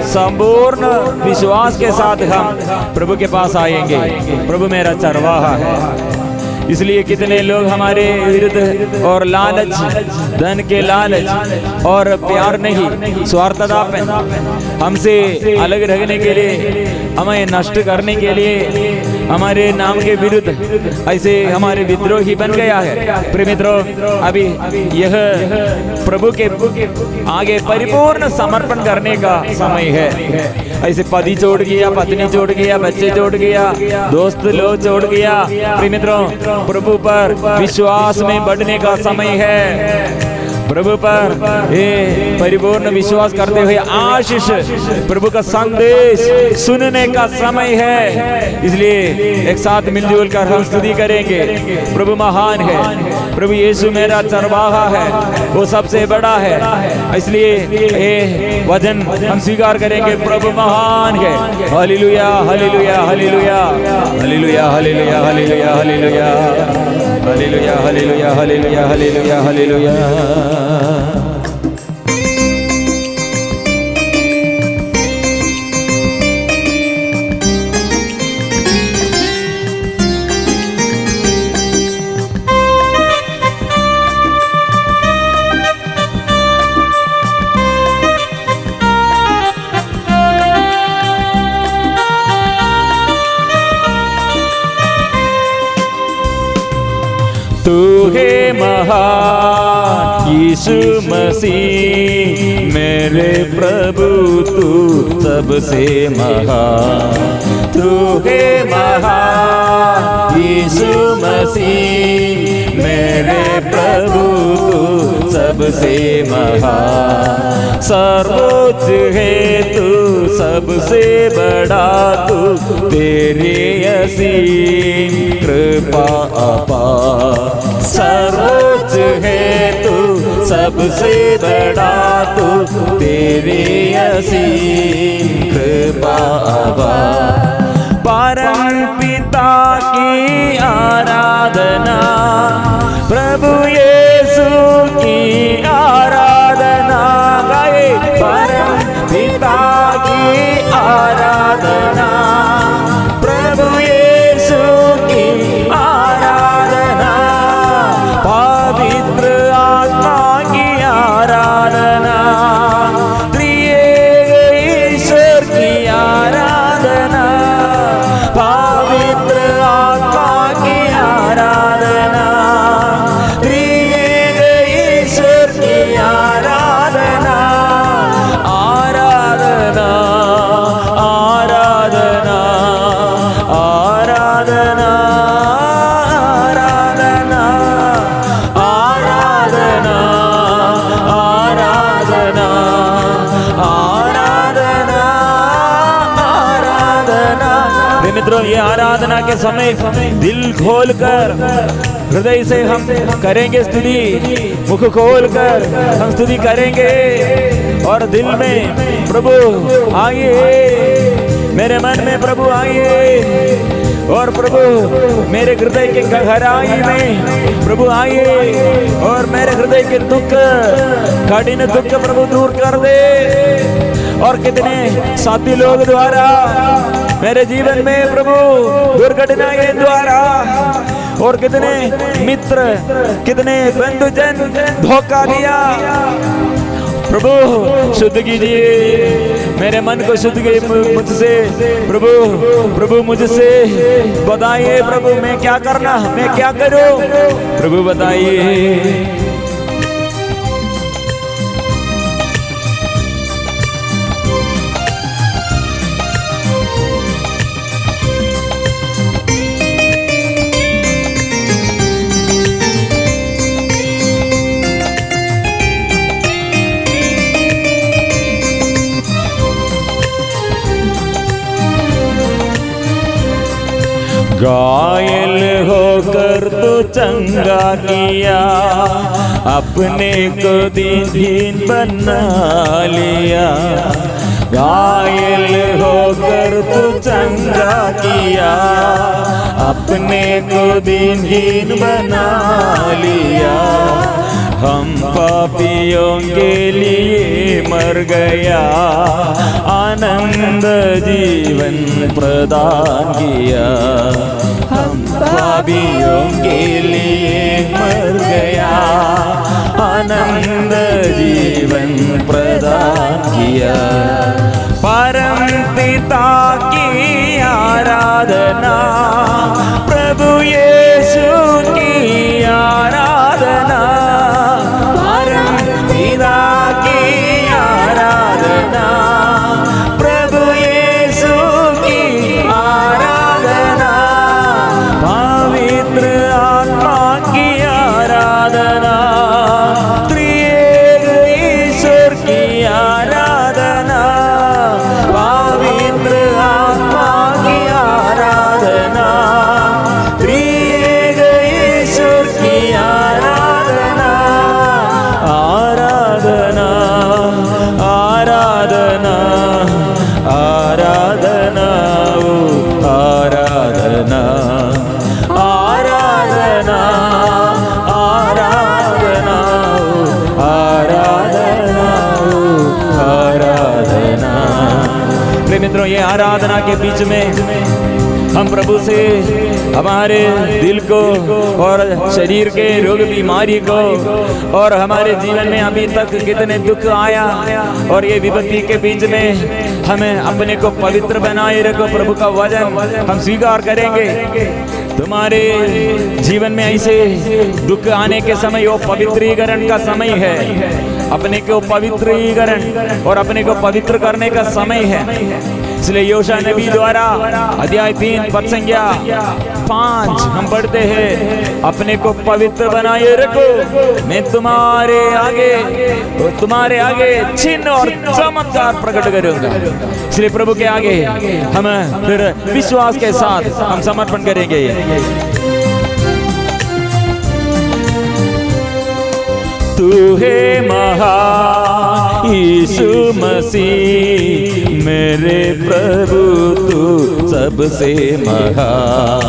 संपूर्ण विश्वास के साथ हम प्रभु के पास आएंगे। प्रभु मेरा चरवाहा है। इसलिए कितने लोग हमारे विरुद्ध और लालच, धन के लालच और प्यार नहीं, स्वार्थता पे हमसे अलग रहने के लिए, हमें नष्ट करने के लिए, हमारे नाम के विरुद्ध ऐसे हमारे विद्रोही बन गया है। प्रिय मित्रों, अभी यह प्रभु के आगे परिपूर्ण समर्पण करने का समय है। ऐसे पति छोड़ गया, पत्नी छोड़ गया, बच्चे छोड़ गया, दोस्त लोग छोड़ गया। प्रिय मित्रों, प्रभु पर विश्वास में बढ़ने का समय है। प्रभु पर ये परिपूर्ण विश्वास करते हुए आशीष, प्रभु का संदेश सुनने का समय है। इसलिए एक साथ मिलजुल कर हम स्तुति करेंगे। प्रभु महान है, प्रभु यीशु मेरा चरवाहा है, वो सबसे बड़ा है। इसलिए ये वचन हम स्वीकार करेंगे। प्रभु महान है। Hallelujah hallelujah hallelujah hallelujah hallelujah hallelujah hallelujah hallelujah hallelujah hallelujah hallelujah hallelujah. तू है महान यीशु मसीह मेरे प्रभु तू सबसे महान, तू है महान। यीशु मसीह मेरे प्रभु तू सबसे महान, सर्वोच्च है तू सबसे बड़ा, तू तेरी असीम कृपा अपार। सर्वोच्च है तू सबसे बड़ा, तू तेरी असीम कृपा अपार। परम पिता की आराधना, प्रभु यीशु की आराधना गाए। परम पिता की आराधना, प्रभु यीशु की आराधना, पवित्र आत्मा की आराधना, त्रिएक ईश्वर की आराधना, पवित्र आत्मा की आराधना, त्रिएक ईश्वर की आराधना। आराधना आराधना आराधना आराधना आराधना आराधना आराधना आराधना। मित्रों, ये आराधना के समय दिल खोलकर हृदय से हम करेंगे स्तुति, मुख खोलकर हम स्तुति करेंगे और दिल में प्रभु आइए, मेरे मन में प्रभु आइए और प्रभु मेरे हृदय के गहराई में प्रभु आइए और मेरे हृदय के दुख, कठिन दुख प्रभु दूर कर दे। और कितने साथी लोग द्वारा मेरे जीवन में प्रभु दुर्घटनाएं द्वारा, और कितने मित्र, कितने बंधुजन धोखा दिया, प्रभु शुद्ध कीजिए मेरे मन को, शुद्ध कीजिए मुझसे प्रभु। प्रभु मुझसे बताइए प्रभु मैं क्या करना, मैं क्या करूं, प्रभु बताइए। घायल होकर तो चंगा किया, अपने को दीन बना लिया। घायल होकर तो चंगा किया, अपने को दीन बना लिया। हम पापियों के लिए मर गया, आनंद जीवन प्रदान किया। हम पापियों के लिए मर गया, आनंद जीवन प्रदान किया। परम पिता की आराधना, प्रभु यीशु की आराधना, परम पिता की आराधना, प्रभु यीशु की आराधना, पवित्र आत्मा की आराधना, त्रिएक ईश्वर की आराधना, पवित्र आत्मा की आराधना, त्रिएक ईश्वर की आराधना। आराधना आराधना आराधना ओ आराधना आराधना आराधना ओ आराधना ओ आराधना। प्रिय मित्रों, ये आराधना के बीच में हम प्रभु से हमारे दिल को और शरीर के रोग बीमारी को, और हमारे जीवन में अभी तक कितने दुख आया, और ये विपत्ति के बीच में हमें अपने को पवित्र बनाए रखो। प्रभु का वचन हम स्वीकार करेंगे। तुम्हारे जीवन में ऐसे दुख आने के समय वो पवित्रीकरण का समय है, अपने को पवित्रीकरण और अपने को पवित्र करने का समय है। इसलिए योशा नबी द्वारा अध्याय 3 पद संख्या 5 हम पढ़ते हैं, अपने को पवित्र बनाए रखो, मैं तुम्हारे आगे चिन्ह और चमत्कार प्रकट करूंगा। इसलिए प्रभु के आगे हम फिर विश्वास के साथ हम समर्पण करेंगे। तू है महान यीशु मसीह मेरे प्रभु, तू सबसे महान।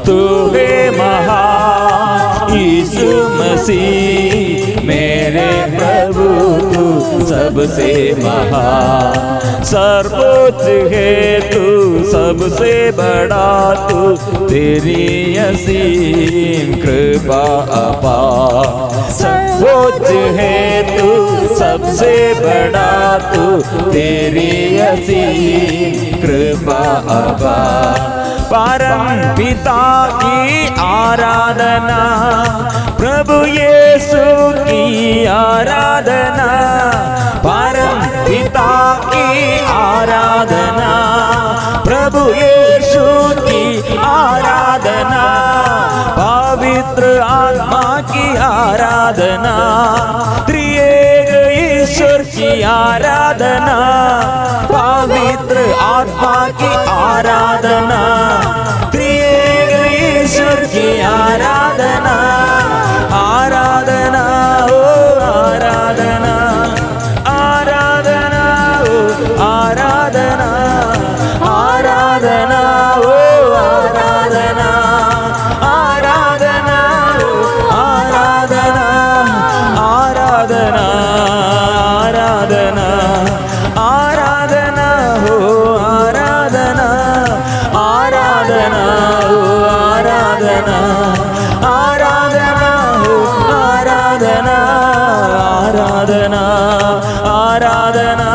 तू है महान यीशु मसीह मेरे प्रभु, तू सबसे महान। सर्वोच्च है तू सबसे बड़ा, तू तेरी असीम कृपा अपार। सर्वोच्च है तू सबसे बड़ा, तू तेरी असीम कृपा अपार। परम पिता की आराधना, प्रभु यीशु की आराधना। परम पिता की आराधना, प्रभु यीशु की आराधना। पवित्र आत्मा की आराधना, त्रिएक ईश्वर की आराधना। पवित्र आत्मा की आराधना, त्रिएक ईश्वर की आराधना। आराधना ओ आराधना, आराधना ओ आराधना, आराधना ओ आराधना, आराधना ओ आराधना, आराधना आराधना, आराधना हो आराधना, आराधना हो आराधना, आराधना हो आराधना, आराधना आराधना,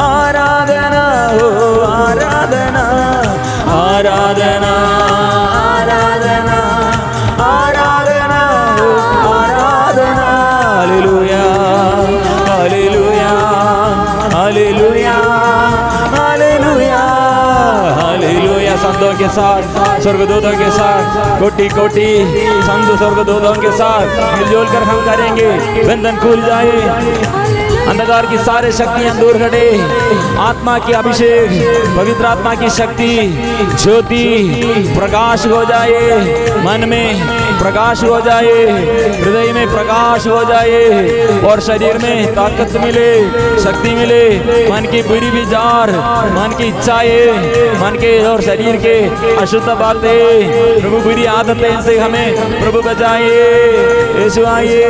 आराधना हो आराधना, आराधना आराधना, आराधना हो आराधना। Hallelujah hallelujah hallelujah hallelujah hallelujah. संतों के साथ, स्वर्गदूतों के साथ, कोटि कोटि संत स्वर्गदूतों के साथ मिलजुल कर हम करेंगे। बंधन खुल जाए, अंधकार की सारे शक्तियां दूर हटे, आत्मा की अभिषेक, पवित्र आत्मा की शक्ति, ज्योति प्रकाश हो जाए, मन में प्रकाश हो जाए, हृदय में प्रकाश हो जाए और शरीर में ताकत मिले, शक्ति मिले। मन की बुरी विचार, मन की इच्छाएं, मन के और शरीर के अशुद्ध बातें, प्रभु बुरी आदतें से हमें प्रभु बचाइए। यीशु आइए,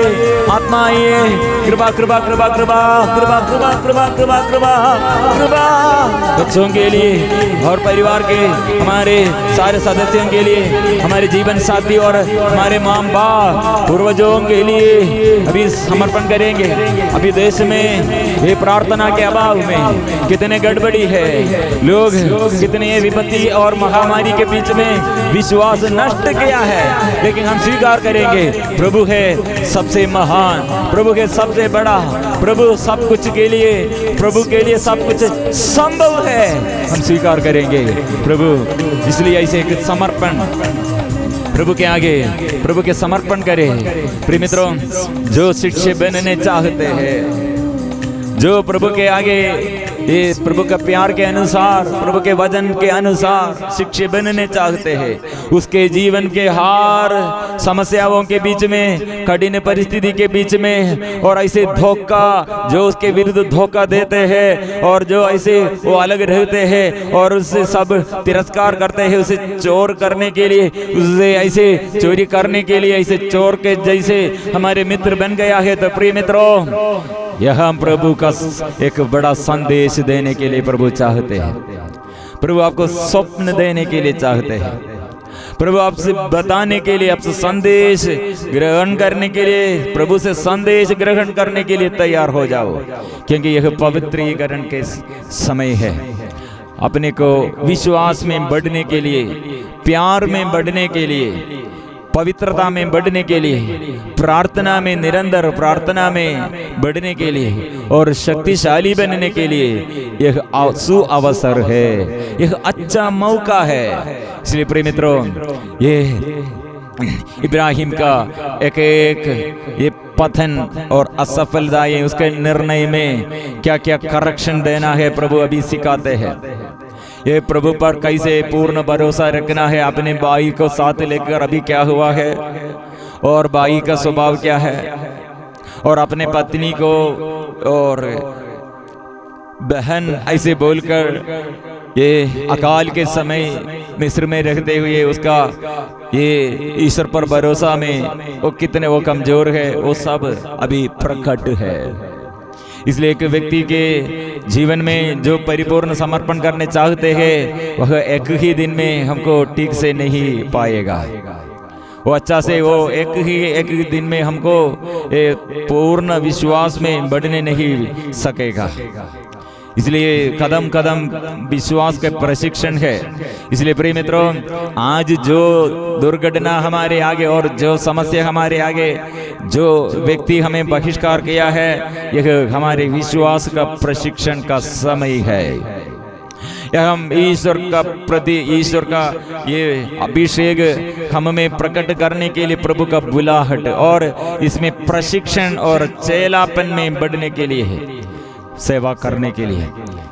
आत्मा आइए, कृपा कृपा कृपा कृपा कृपा कृपा कृपा कृपा कृपा कृपा। बच्चों के लिए और परिवार के हमारे सारे सदस्यों के लिए, हमारे जीवन साथी और हमारे माँ बाप पूर्वजों के लिए अभी समर्पण करेंगे। अभी देश में ये प्रार्थना के अभाव में कितने गड़बड़ी है, लोग कितने विपत्ति और महामारी के बीच में विश्वास नष्ट किया है। लेकिन हम स्वीकार करेंगे, प्रभु है सबसे महान, प्रभु है सबसे बड़ा, प्रभु सब कुछ के लिए, प्रभु के लिए सब कुछ संभव है। हम स्वीकार करेंगे प्रभु, इसलिए ऐसे एक समर्पण प्रभु के आगे, प्रभु के समर्पण करें। प्रिय मित्रों, जो शिष्य बनने चाहते हैं, जो प्रभु के आगे ये प्रभु का प्यार के अनुसार, प्रभु के वचन के अनुसार शिष्य बनने चाहते हैं, उसके जीवन के हार समस्याओं के बीच में, कठिन परिस्थिति के बीच में और ऐसे धोखा जो उसके विरुद्ध धोखा देते हैं और जो ऐसे वो अलग रहते हैं और उससे सब तिरस्कार करते हैं, उसे चोर करने के लिए, उसे ऐसे चोरी करने के लिए ऐसे चोर के जैसे हमारे मित्र बन गया है। तो प्रिय मित्रों, यह हम प्रभु का एक बड़ा संदेश देने के लिए प्रभु चाहते हैं। प्रभु आपको स्वप्न देने के लिए चाहते हैं। प्रभु आपसे बताने के लिए, आपसे संदेश ग्रहण करने के लिए, प्रभु से संदेश ग्रहण करने के लिए तैयार हो जाओ, क्योंकि यह पवित्रीकरण के समय है। अपने को विश्वास में बढ़ने के लिए, प्यार में बढ़ने के लिए, पवित्रता में बढ़ने के लिए, प्रार्थना में, निरंतर प्रार्थना में बढ़ने के लिए और शक्तिशाली बनने के लिए यह सुअवसर है, यह अच्छा मौका है। इसलिए प्रिय मित्रों, ये इब्राहिम का एक ये पतन और असफलता, ये उसके निर्णय में क्या क्या करेक्शन देना है प्रभु अभी सिखाते हैं। ये प्रभु पर कैसे पूर्ण भरोसा रखना है, अपने भाई को साथ लेकर अभी क्या हुआ है और भाई का स्वभाव क्या है, और अपने पत्नी को और बहन ऐसे बोलकर ये अकाल के समय मिस्र में रहते हुए उसका ये ईश्वर पर भरोसा में वो कितने वो कमजोर है, वो सब अभी प्रकट है। इसलिए एक व्यक्ति के जीवन में जो परिपूर्ण समर्पण करने चाहते हैं वह एक ही दिन में हमको ठीक से नहीं पाएगा। वो अच्छा से वो एक दिन में हमको पूर्ण विश्वास में बढ़ने नहीं सकेगा। इसलिए कदम कदम विश्वास का प्रशिक्षण है। इसलिए प्रिय मित्रों, आज जो दुर्घटना हमारे आगे और जो समस्या हमारे आगे, जो व्यक्ति हमें बहिष्कार किया है, यह हमारे विश्वास का प्रशिक्षण का समय है। यह हम ईश्वर का प्रति, ईश्वर का ये अभिषेक हम में प्रकट करने के लिए प्रभु का बुलाहट और इसमें प्रशिक्षण और चेलापन में बढ़ने के लिए है, सेवा करने के लिए।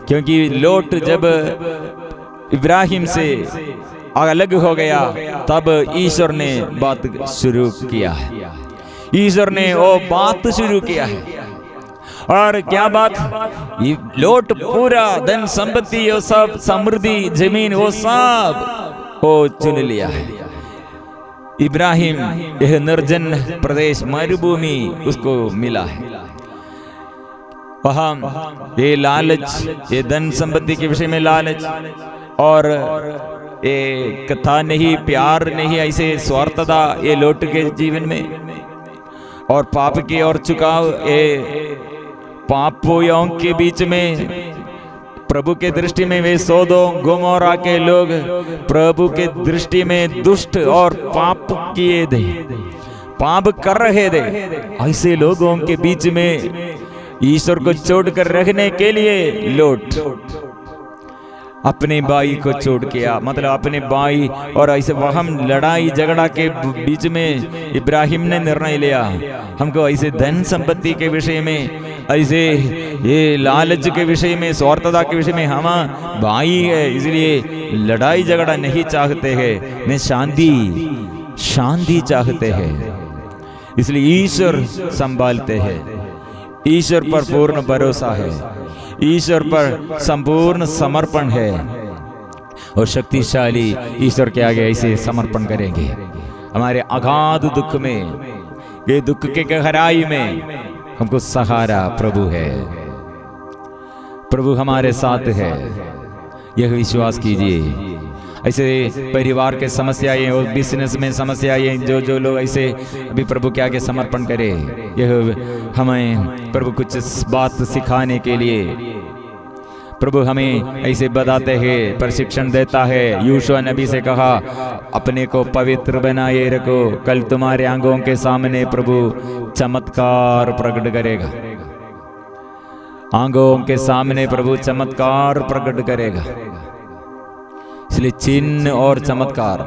क्योंकि लोट जब इब्राहिम से अलग हो गया तब ईश्वर ने बात शुरू किया है, ईश्वर ने वो बात शुरू किया है। और क्या बात, लोट पूरा धन संपत्ति, वो सब समृद्धि जमीन, वो सब वो चुन लिया है। इब्राहिम यह निर्जन प्रदेश मरुभूमि उसको मिला है। वहाँ ये लालच, ये धन संपत्ति के विषय में लालच और ये कथा नहीं, प्यार नहीं, ऐसे स्वार्थता ये लोट के जीवन में, और पाप की और झुकाव, ये पापों के बीच में प्रभु के दृष्टि में वे सोदोम गोमोरा के लोग प्रभु के दृष्टि में दुष्ट और पाप किए थे, पाप कर रहे थे। ऐसे लोगों के बीच में ईश्वर को छोड़कर रखने के लिए लोट अपने भाई को छोड़ किया, मतलब अपने भाई, और ऐसे वह लड़ाई झगड़ा के बीच में इब्राहिम ने निर्णय लिया, हमको ऐसे धन संपत्ति के विषय में, ऐसे ये लालच के विषय में, स्वार्थता के विषय में, हम भाई है इसलिए लड़ाई झगड़ा नहीं चाहते हैं, मैं शांति चाहते हैं। इसलिए ईश्वर संभालते हैं, ईश्वर पर पूर्ण भरोसा है, ईश्वर पर संपूर्ण समर्पण है, और शक्तिशाली ईश्वर के आगे ऐसे समर्पण करेंगे। हमारे अगाध दुख में, ये दुख के गहराई में हमको सहारा प्रभु है, प्रभु हमारे साथ है, यह विश्वास कीजिए। ऐसे परिवार के समस्याएं और बिजनेस में समस्याएं, जो लोग ऐसे अभी प्रभु के आगे समर्पण करें, यह हमें प्रभु कुछ बात सिखाने के लिए प्रभु हमें ऐसे बताते हैं, प्रशिक्षण देता है। यूशुआ नबी से कहा, अपने को पवित्र बनाए रखो, कल तुम्हारे आंखों के सामने प्रभु चमत्कार प्रकट करेगा, आंखों के सामने प्रभु चमत्कार प्रकट करेगा। इसलिए चिन्ह और चमत्कार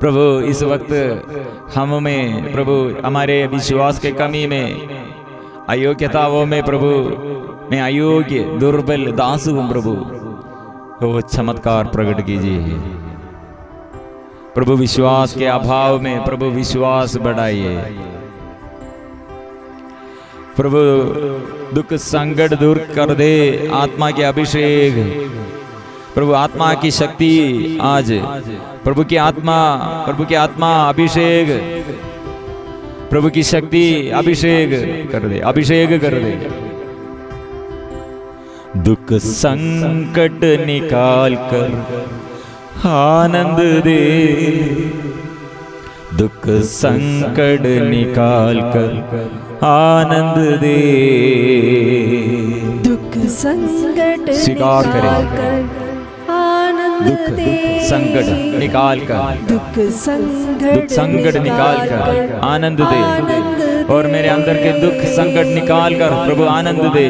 प्रभु इस वक्त हम में, प्रभु हमारे विश्वास के कमी में, अयोग्यताओं में, प्रभु मैं अयोग्य दुर्बल दास हूं, प्रभु वो चमत्कार प्रकट कीजिए। प्रभु विश्वास के अभाव में प्रभु विश्वास बढ़ाइए। प्रभु दुख संकट दूर कर दे, आत्मा के अभिषेक, प्रभु आत्मा की शक्ति आज, प्रभु की आत्मा अभिषेक, प्रभु की शक्ति अभिषेक कर दे, अभिषेक कर दे। दुख संकट निकाल कर आनंद दे, दुख संकट निकाल कर आनंद दे। दुख संकट स्वीकार करें, आनंद दे, संकट निकाल कर, दुख संकट निकाल कर आनंद दे। और मेरे अंदर के दुख संकट निकाल कर प्रभु आनंद दे।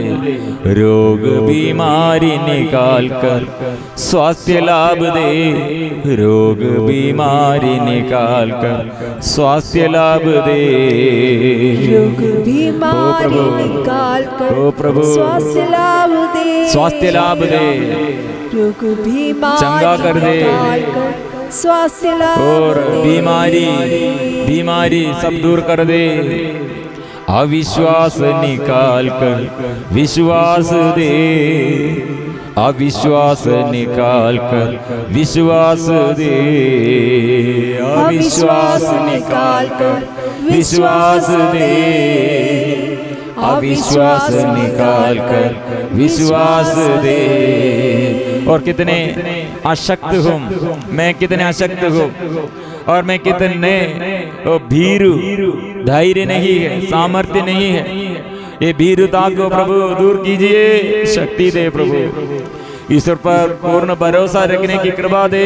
रोग बीमारी निकाल कर स्वास्थ्य लाभ दे, रोग बीमारी निकाल कर स्वास्थ्य लाभ दे। रोग बीमारी निकाल कर ओ प्रभु स्वास्थ्य लाभ दे, स्वास्थ्य लाभ दे, रोग बीमारी चंगा कर दे। निकाल कर स्वास्थ्य लाभ और दे। बीमारी सब दूर कर दे। अविश्वास निकाल कर विश्वास दे, अविश्वास निकाल कर विश्वास दे। अविश्वास निकाल कर विश्वास दे, अविश्वास निकाल कर विश्वास दे। और कितने अशक्त हूँ मैं, कितने अशक्त हूँ और मैं कितने भीरु, धैर्य नहीं है, सामर्थ्य नहीं है। ये भीरुता को प्रभु दूर कीजिए, शक्ति दे प्रभु। ईश्वर पर पूर्ण भरोसा रखने की कृपा दे।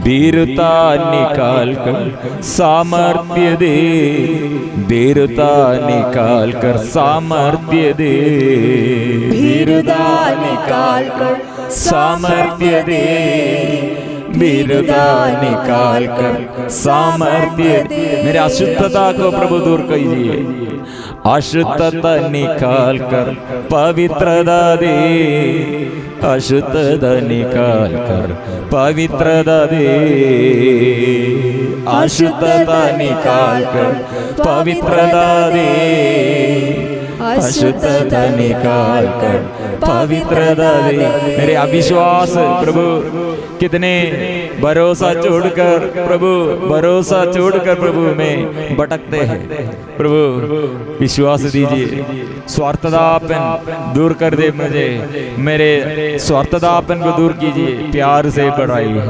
भीरुता निकाल कर सामर्थ्य दे, भीरुता निकाल कर सामर्थ्य दे। भीरुता निकाल कर सामर्थ्य दे, भीरुता निकाल कर सामर्थ्य दे। मेरे अशुद्धता को प्रभु दूर कीजिए, अशुद्धता निकाल कर पवित्रता दे, अशुद्धता निकाल कर पवित्रता दे। अशुद्धता निकाल कर पवित्रता दे, अशुद्धता निकाल कर पवित्रता दे। मेरे अविश्वास प्रभु कितने भरोसा छोड़कर प्रभु, भरोसा छोड़कर प्रभु में भटकते हैं। प्रभु विश्वास दीजिए, स्वार्थतापन दूर कर दे मुझे, मेरे स्वार्थतापन को दूर कीजिए। प्यार से बढ़ाइए,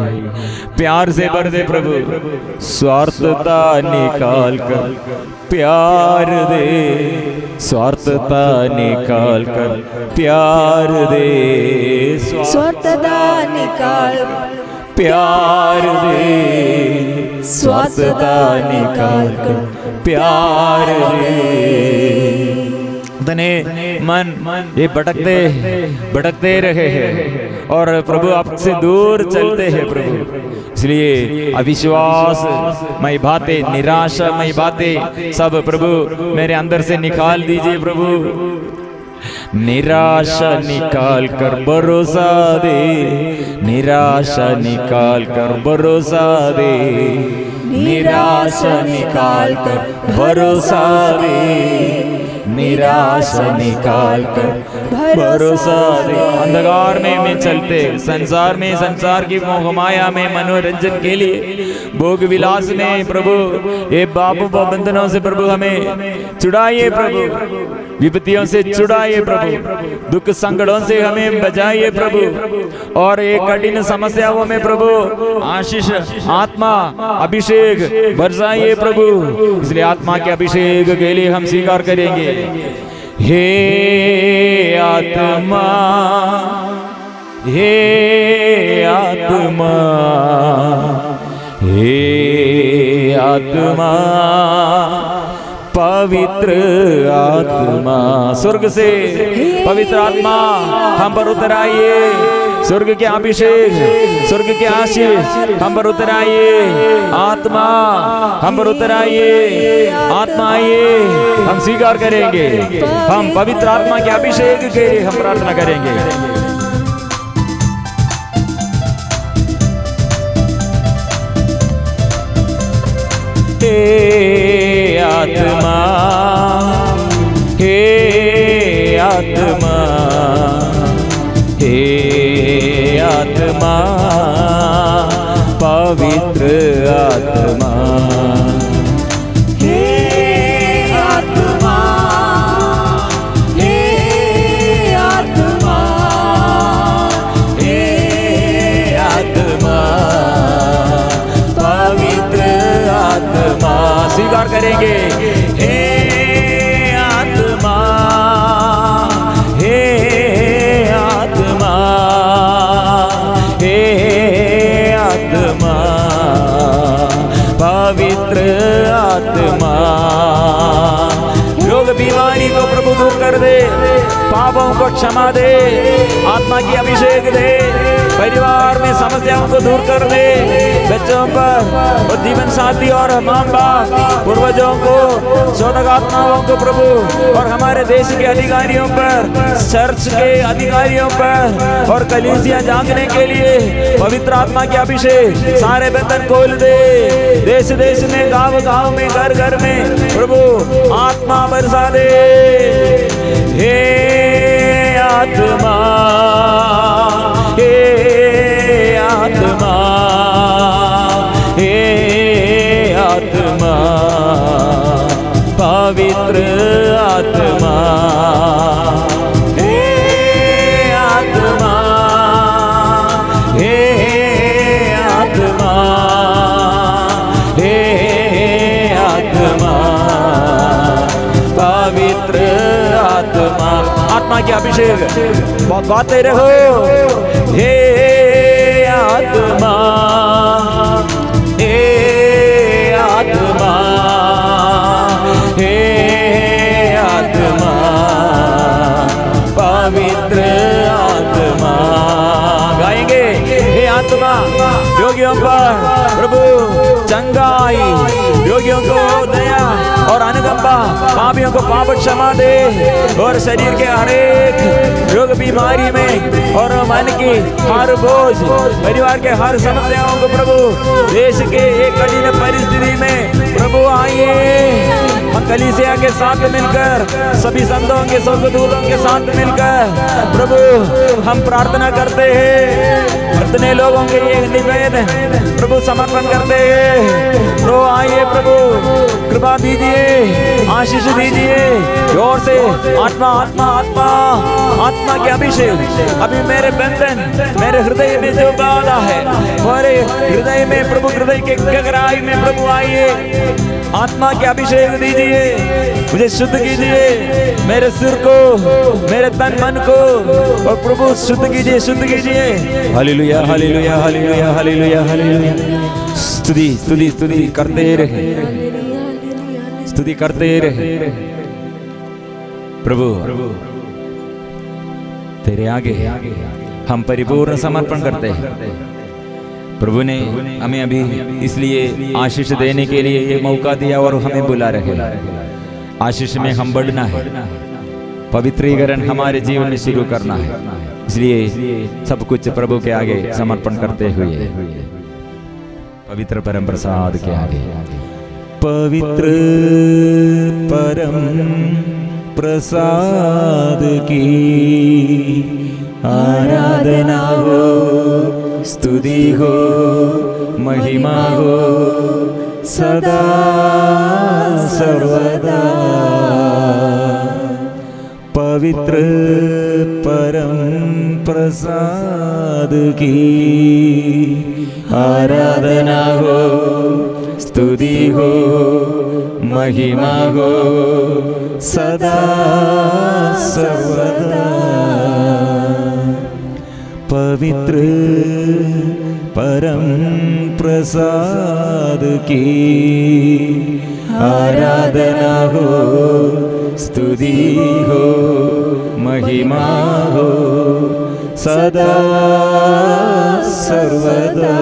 प्यार से बढ़ दे प्रभु। स्वार्थता निकाल कर प्यार दे, स्वार्थता निकाल कर प्यार दे। स्वार्थता निकाल प्यार दे, स्वार्थता निकाल कर प्यार दे। धने मन ये भटकते रहे हैं और प्रभु आपसे दूर चलते हैं प्रभु। इसलिए अविश्वास मई बातें, निराशा मई बातें सब प्रभु मेरे अंदर से निकाल दीजिए प्रभु। निराशा निकाल कर भरोसा दे, निराशा निकाल कर भरोसा दे, निराशा निकाल कर भरोसा दे, निराशा निकाल कर भरोसा दे। अंधकार में चलते संसार में, संसार की मोह माया में, मनोरंजन के लिए भोग विलास में प्रभु ये बाबू बंधनों से प्रभु हमें छुड़ाइए प्रभु, विपत्तियों से छुड़ाइए प्रभु, दुख संकटों से हमें बचाइए प्रभु। और एक कठिन समस्याओं में प्रभु आशीष आत्मा अभिषेक बरसाइए प्रभु। इसलिए आत्मा के अभिषेक के लिए हम स्वीकार करेंगे। हे आत्मा, हे आत्मा, हे आत्मा, पवित्र आत्मा, स्वर्ग से पवित्र आत्मा हम पर उतर आइए। स्वर्ग के अभिषेक, स्वर्ग के आशीष हम पर उतर आइए। आत्मा हम पर उतर आइए, आत्मा आइए। हम स्वीकार करेंगे, हम पवित्र आत्मा के अभिषेक के लिए हम प्रार्थना करेंगे। हे आत्मा, हे आत्मा, हे आत्मा, पवित्र आत्मा, हे आत्मा, हे आत्मा, हे आत्मा, करेंगे। हे आत्मा, हे आत्मा, हे आत्मा, पवित्र आत्मा। रोग बीमारी को प्रभु दूर कर दे, पापों को क्षमा दे, आत्मा की अभिषेक दे, परिवार में समस्याओं को दूर कर दे, बच्चों पर और जीवन साथी और माँ बाप पूर्वजों को, शोधक आत्माओं को प्रभु, और हमारे देश के अधिकारियों पर, चर्च के अधिकारियों पर और कलीसिया जागने के लिए पवित्र आत्मा की अभिषेक, सारे बंधन खोल दे। देश देश में, गांव गांव में, घर घर में प्रभु आत्मा बरसा दे। हे आत्मा, हे आत्मा, हे आत्मा, पवित्र आत्मा, हे आत्मा, हे आत्मा, हे आत्मा, पवित्र आत्मा। आत्मा की अभिषेक गाते रहो। हे आत्मा, हे आत्मा, हे आत्मा, पवित्र आत्मा। गाएंगे। हे आत्मा, योगियों पर प्रभु चंगाई, योगियों को दया और अनुकंपा, पापियों को पाप क्षमा दे, और शरीर के हरेक रोग बीमारी में और मन की हर बोझ, परिवार के हर समस्याओं को प्रभु, देश के एक कठिन परिस्थिति में प्रभु आइए। हम कलीसिया के साथ मिलकर, सभी संतों के, स्वर्गदूतों के साथ मिलकर प्रभु हम प्रार्थना करते हैं, इतने लोगों के ये निवेदन प्रभु समर्पण करते हैं। तो आइए प्रभु, कृपा दीजिए, आशीष दीजिए, जोर से आत्मा आत्मा आत्मा, आत्मा के अभिषेक। अभी मेरे बंधन, मेरे हृदय में जो बाधा है, मेरे हृदय में प्रभु, हृदय के गहराई में प्रभु आइए, आत्मा के अभिषेक दीजिए, मुझे शुद्ध कीजिए, मेरे सिर को, मेरे तन मन को, और प्रभु शुद्ध कीजिए, शुद्ध कीजिए। Hallelujah, hallelujah, hallelujah, hallelujah, hallelujah. स्तुति स्तुति स्तुति करते रहे, स्तुति करते रहे प्रभु। तेरे आगे हम परिपूर्ण समर्पण करते हैं। प्रभु ने हमें अभी इसलिए आशीष देने के लिए ये मौका दिया और हमें बुला रहे। आशीष में हम बढ़ना है, पवित्रीकरण हमारे जीवन में शुरू करना है, इसलिए सब कुछ प्रभु के आगे समर्पण करते हुए पवित्र परम प्रसाद के आगे, पवित्र परम प्रसाद की आराधना हो, स्तुति हो, महिमा हो सदा सर्वदा। पवित्र परम प्रसाद की आराधना हो, स्तुति हो, महिमा हो सदा सर्वदा। पवित्र परम प्रसाद की आराधना हो, स्तुति हो, महिमा हो सदा सर्वदा।